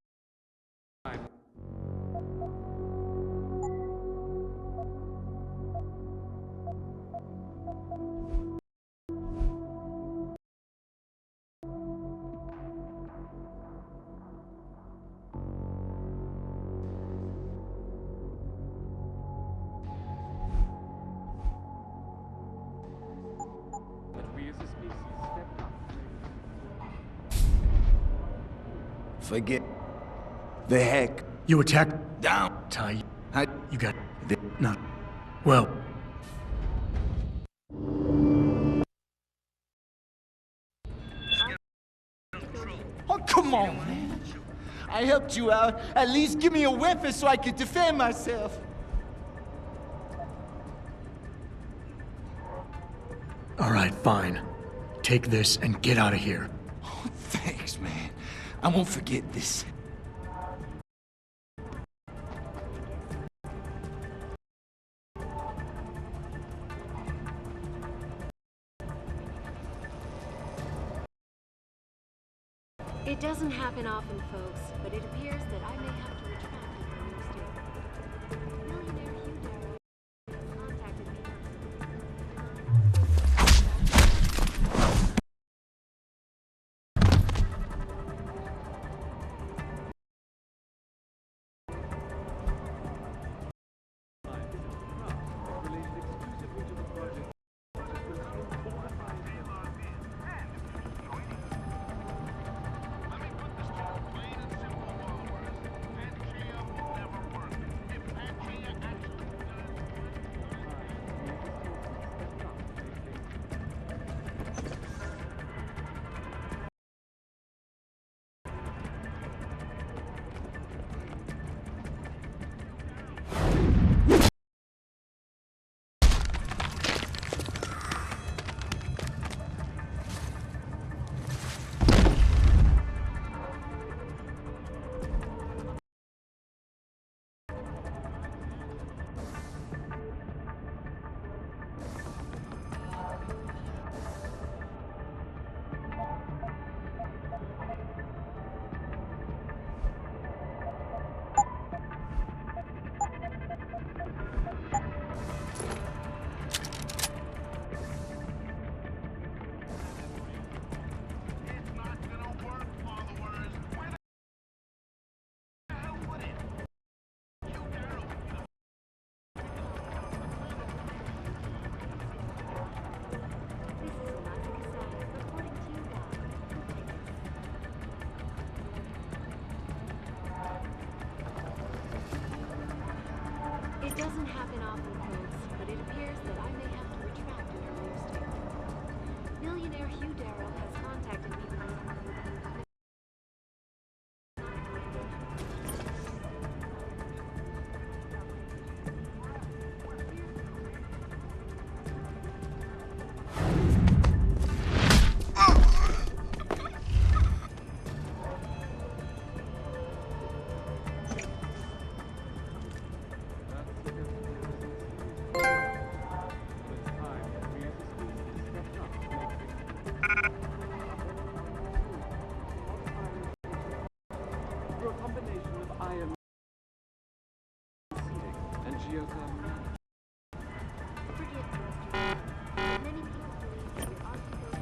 Forget the heck. You attack Down. Ty. You got the not. Well. Oh, come on, man. I helped you out. At least give me a weapon so I could defend myself. All right, fine. Take this and get out of here. Oh, thanks, man. I won't forget this. It doesn't happen often, folks, but it appears that I may have to retract an earlier statement. Millionaire Hugh Darrow contacted me It doesn't happen often, folks, but it appears that I may have to retract an earlier statement. Millionaire Hugh Darrow has contacted me personally. Through a combination of iron seeding and geothermal management. Forgive me, Mr. Darrow, but many people believe that your architecture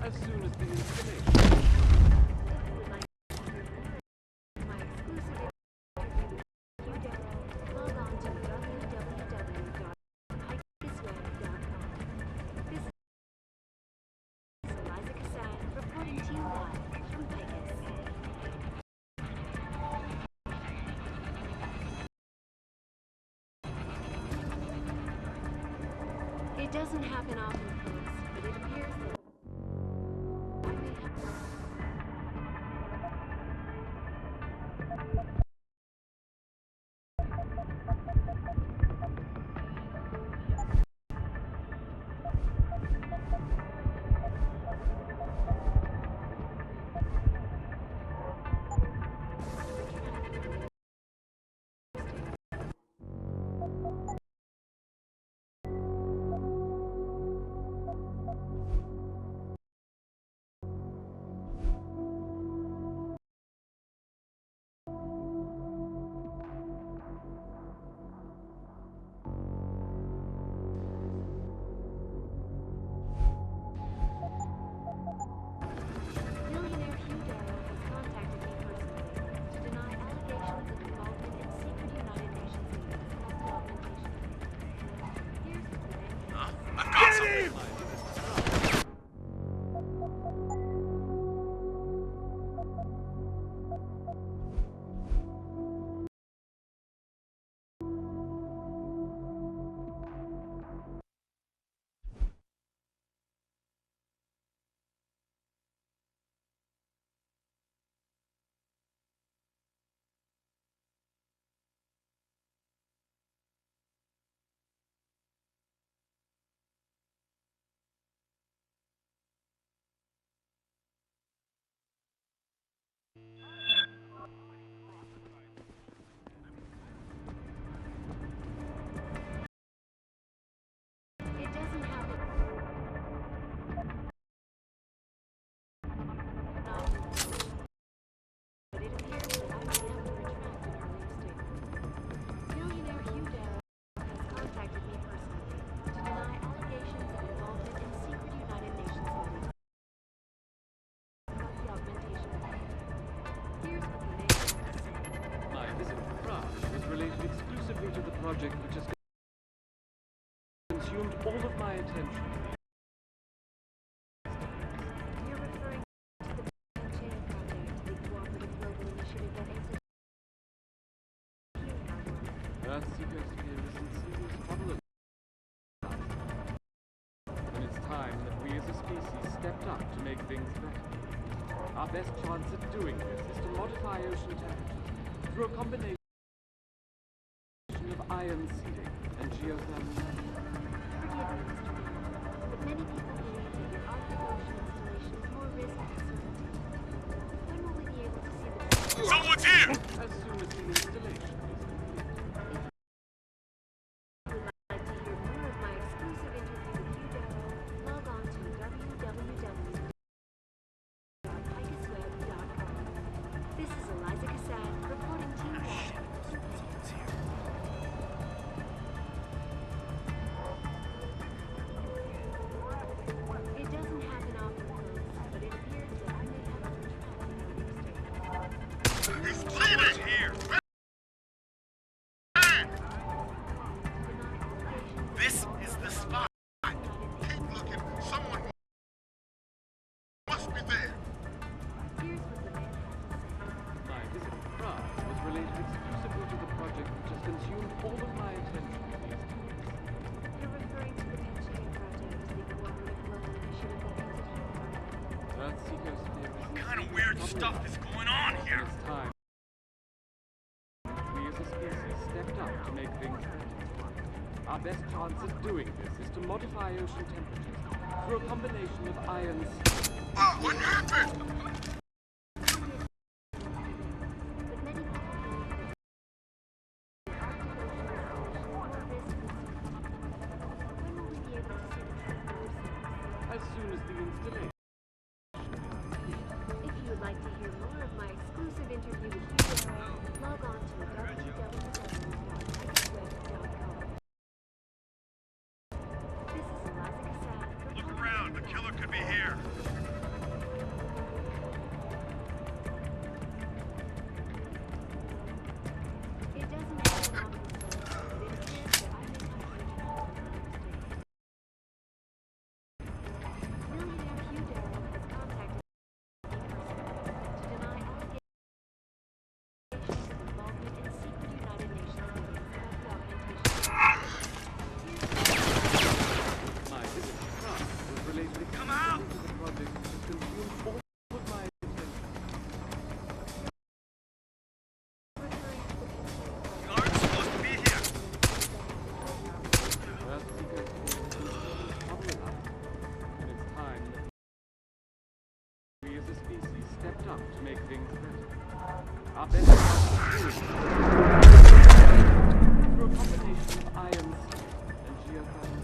As soon as the installation. My exclusive interview with Hugh Darrow, log on to www.pikesweb.com. This is Eliza Cassan reporting to you live from Picus. It doesn't happen often, folks, but it appears that I may have Millionaire Hugh Darrow has contacted me personally to deny allegations of involvement in secret United Nations meetings about the augmentation. Here's what the man says. It doesn't happen. But it appears that I may have to retract an earlier statement. Millionaire Hugh Darrow has contacted me personally to deny allegations of involvement in secret United Nations meetings about the augmentation plan. Here's what the man has to say. My visit to France was related exclusively to the project which has consumed all of my attention. You're referring to the Chain Project, the cooperative global initiative that aims at Earth-seekers fear is in serious trouble. And it's time that we as a species stepped up to make things better. Our best chance at doing this is to modify ocean temperatures through a combination of iron seeding and geothermal management. Forgive me, Mr. Darrow, but many people believe that your Arctic Ocean installation is more risk than certainty. When will we be able to see the... Someone's here! As soon as the installation is complete. If you would like to hear more of my exclusive interview with Hugh Darrow, log on to www.pikesweb.com. This is Eliza Cassan reporting to you live. stuff is going on here? It's time we as a species stepped up to make things better. Our best chance at doing this is to modify ocean temperatures through a combination of ions. Oh, what happened? As soon as the installation. If you would like to hear more of my exclusive interview with Deus, log on to www.web.com. This is Eliza Cassad. Look around, the killer could be here. It doesn't have an office phone, but it appears that I may have to return to the United States. Millionaire Hugh Darrow has contacted me to deny allegations of involvement in secret United Nations meetings about the augmentation. My visit to France was related exclusively to the project that has consumed all of my attention. You aren't supposed to be here. Well, secret trouble enough. And it's time that we as a species stepped up to make things better. Our best chance to do it through a combination of ions and geothermal.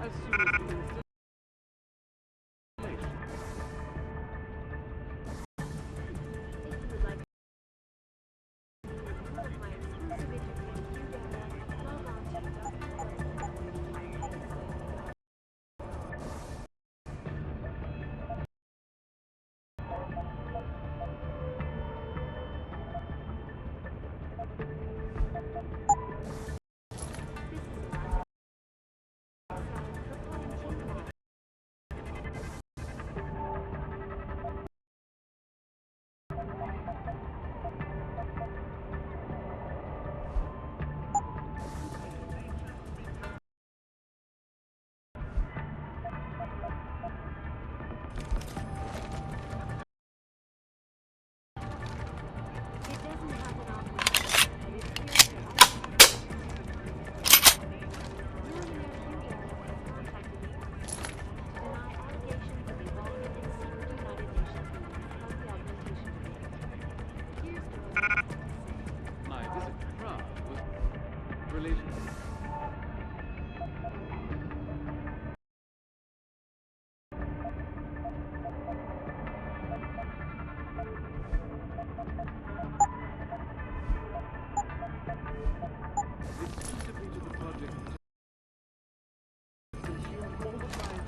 As soon as the installation. If you would like to hear more of my exclusive interview with Hugh Darrow, log on to www.web.com. My visit to Prague was related. Exclusively to the project that consumed all of my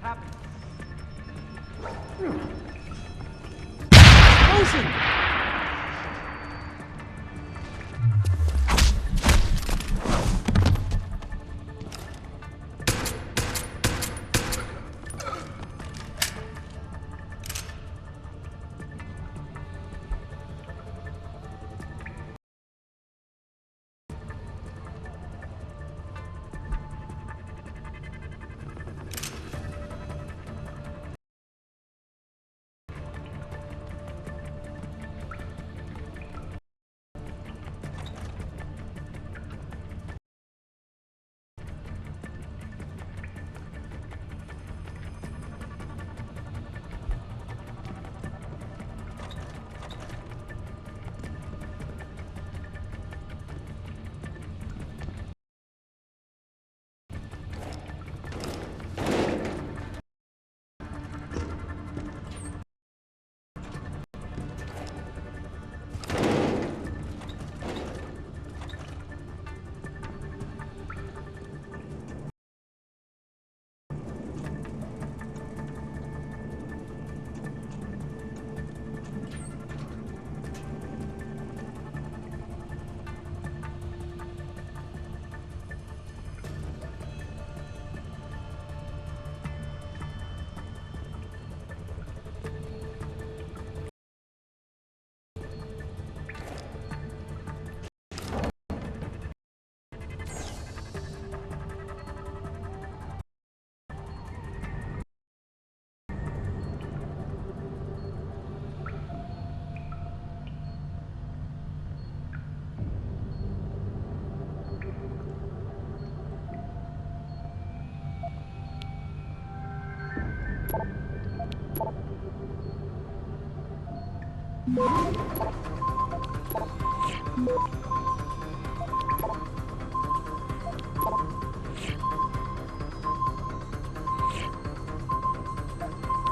happened? Explosion!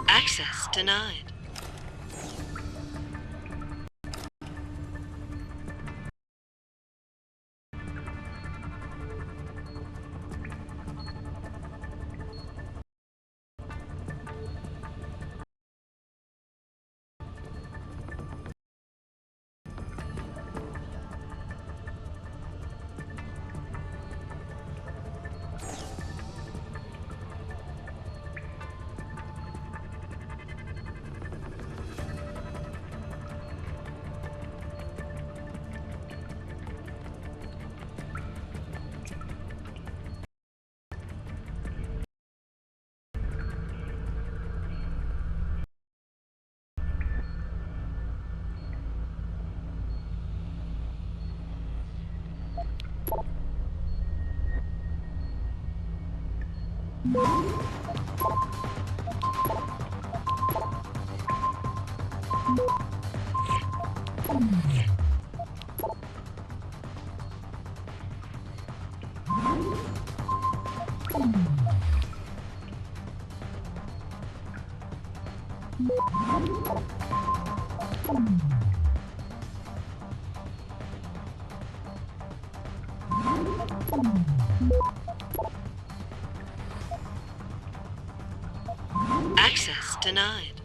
Access denied. Access denied.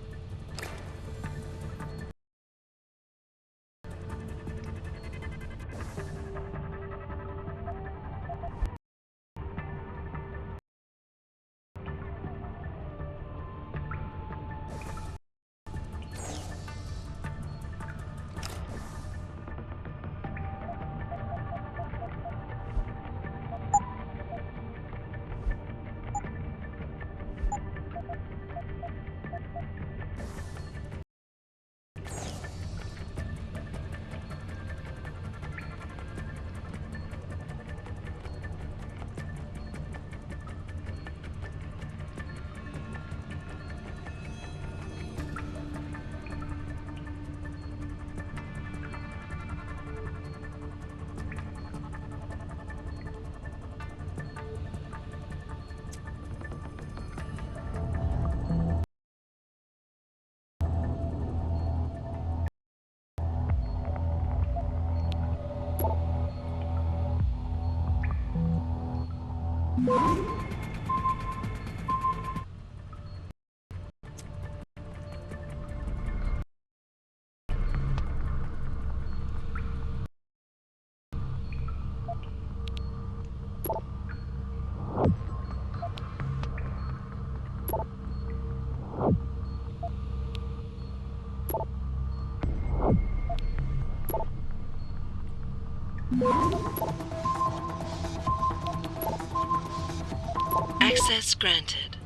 Access granted.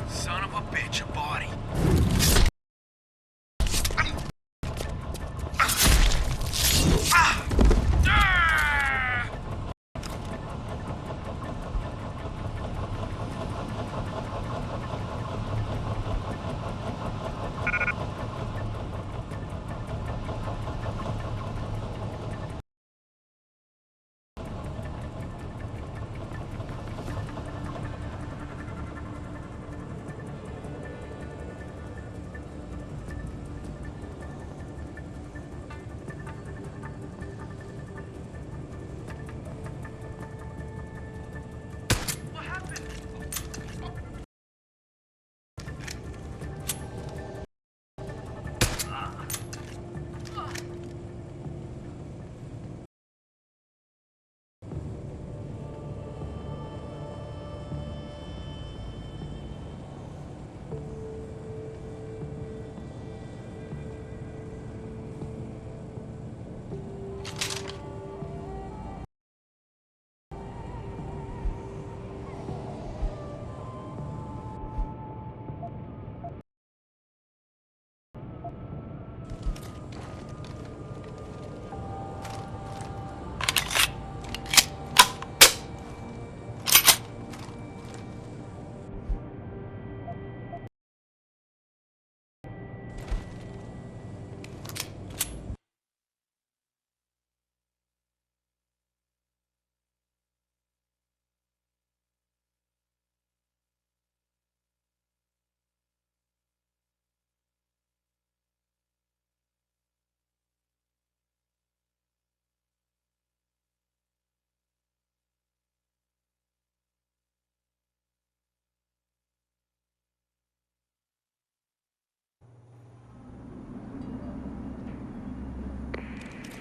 Son of a bitch, a body.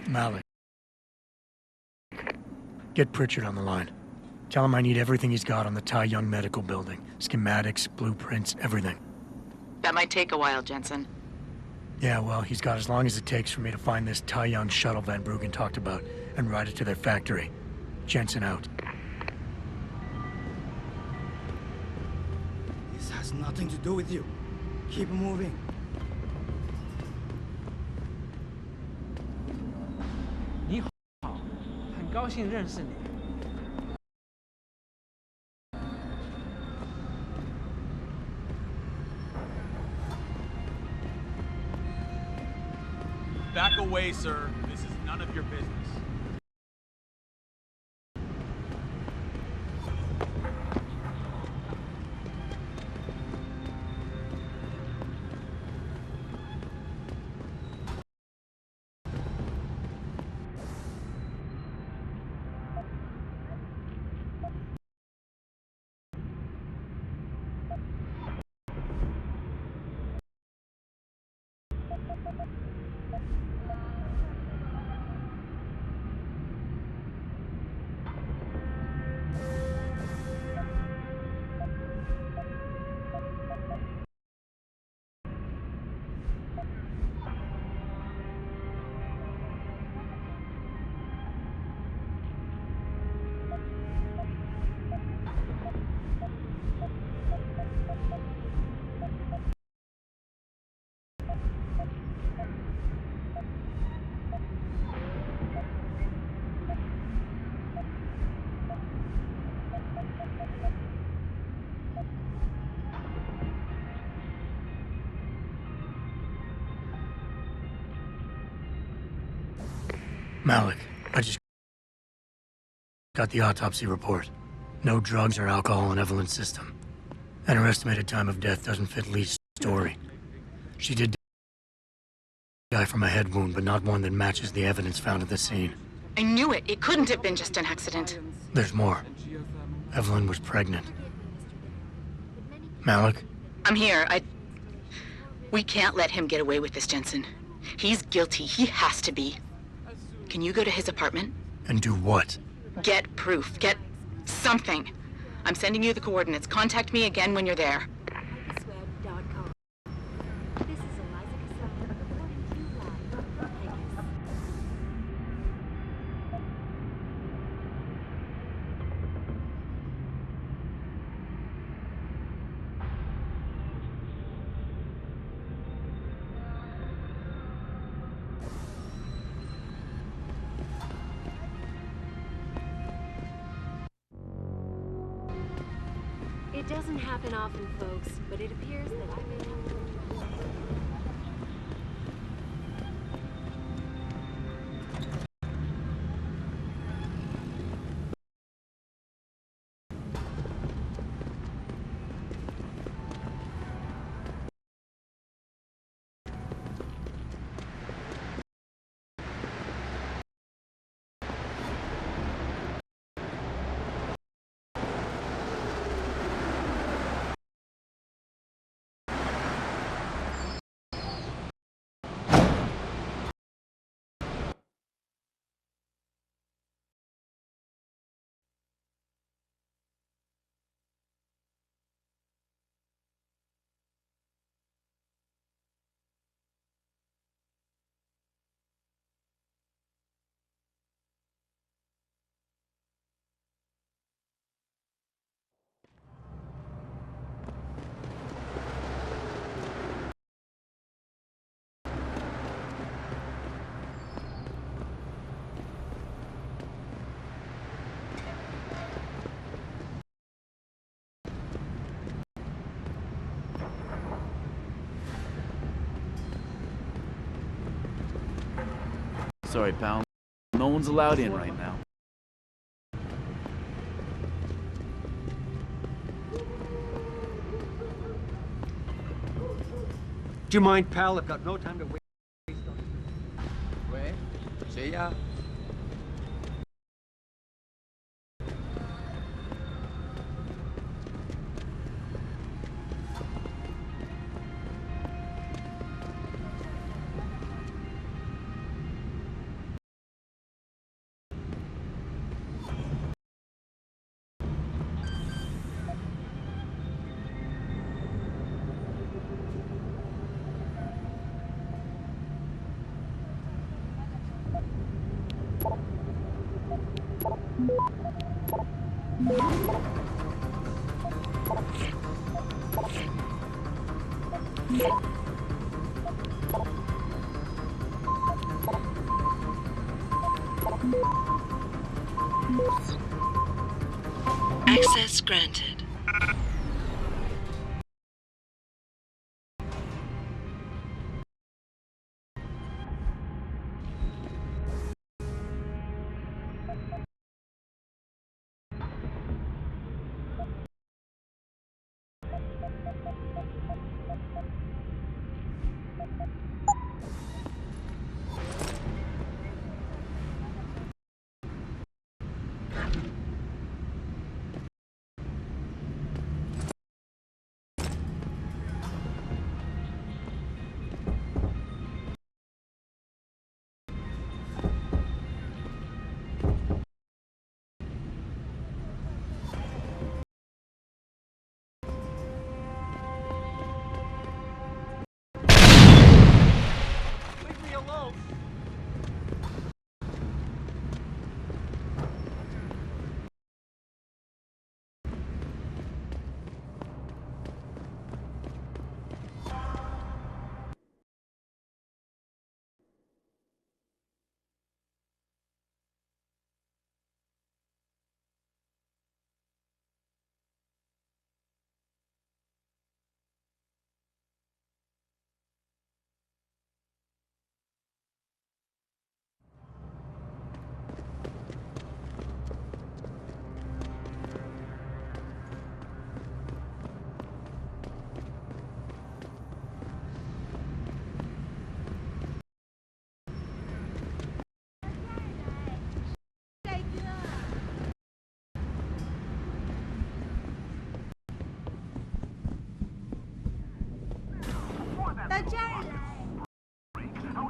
Malik. Get Pritchard on the line. Tell him I need everything he's got on the Tai Young Medical Building. Schematics, blueprints, everything. That might take a while, Jensen. Yeah, well, he's got as long as it takes for me to find this Tai Young shuttle Van Bruggen talked about and ride it to their factory. Jensen out. This has nothing to do with you. Keep moving. 你好，很高兴认识你。 Back away, sir. This is none of your business. Malik, I just got the autopsy report. No drugs or alcohol in Evelyn's system. And her estimated time of death doesn't fit Lee's story. She did die from a head wound, but not one that matches the evidence found at the scene. I knew it. It couldn't have been just an accident. There's more. Evelyn was pregnant. Malik? I'm here. We can't let him get away with this, Jensen. He's guilty. He has to be. Can you go to his apartment? And do what? Get proof. Get something. I'm sending you the coordinates. Contact me again when you're there. It doesn't happen often, folks, but it appears that I may have to... Sorry, pal. No one's allowed in right now. Do you mind, pal? I've got no time to waste on you. Wait, see ya. Access granted.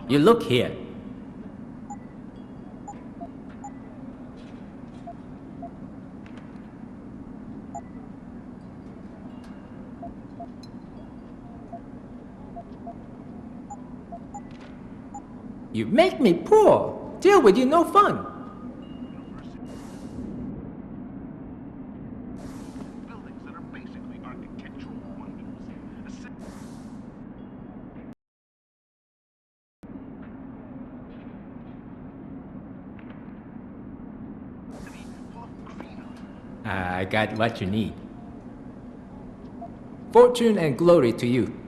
You look here. You make me poor. Deal with you no fun. I got what you need. Fortune and glory to you.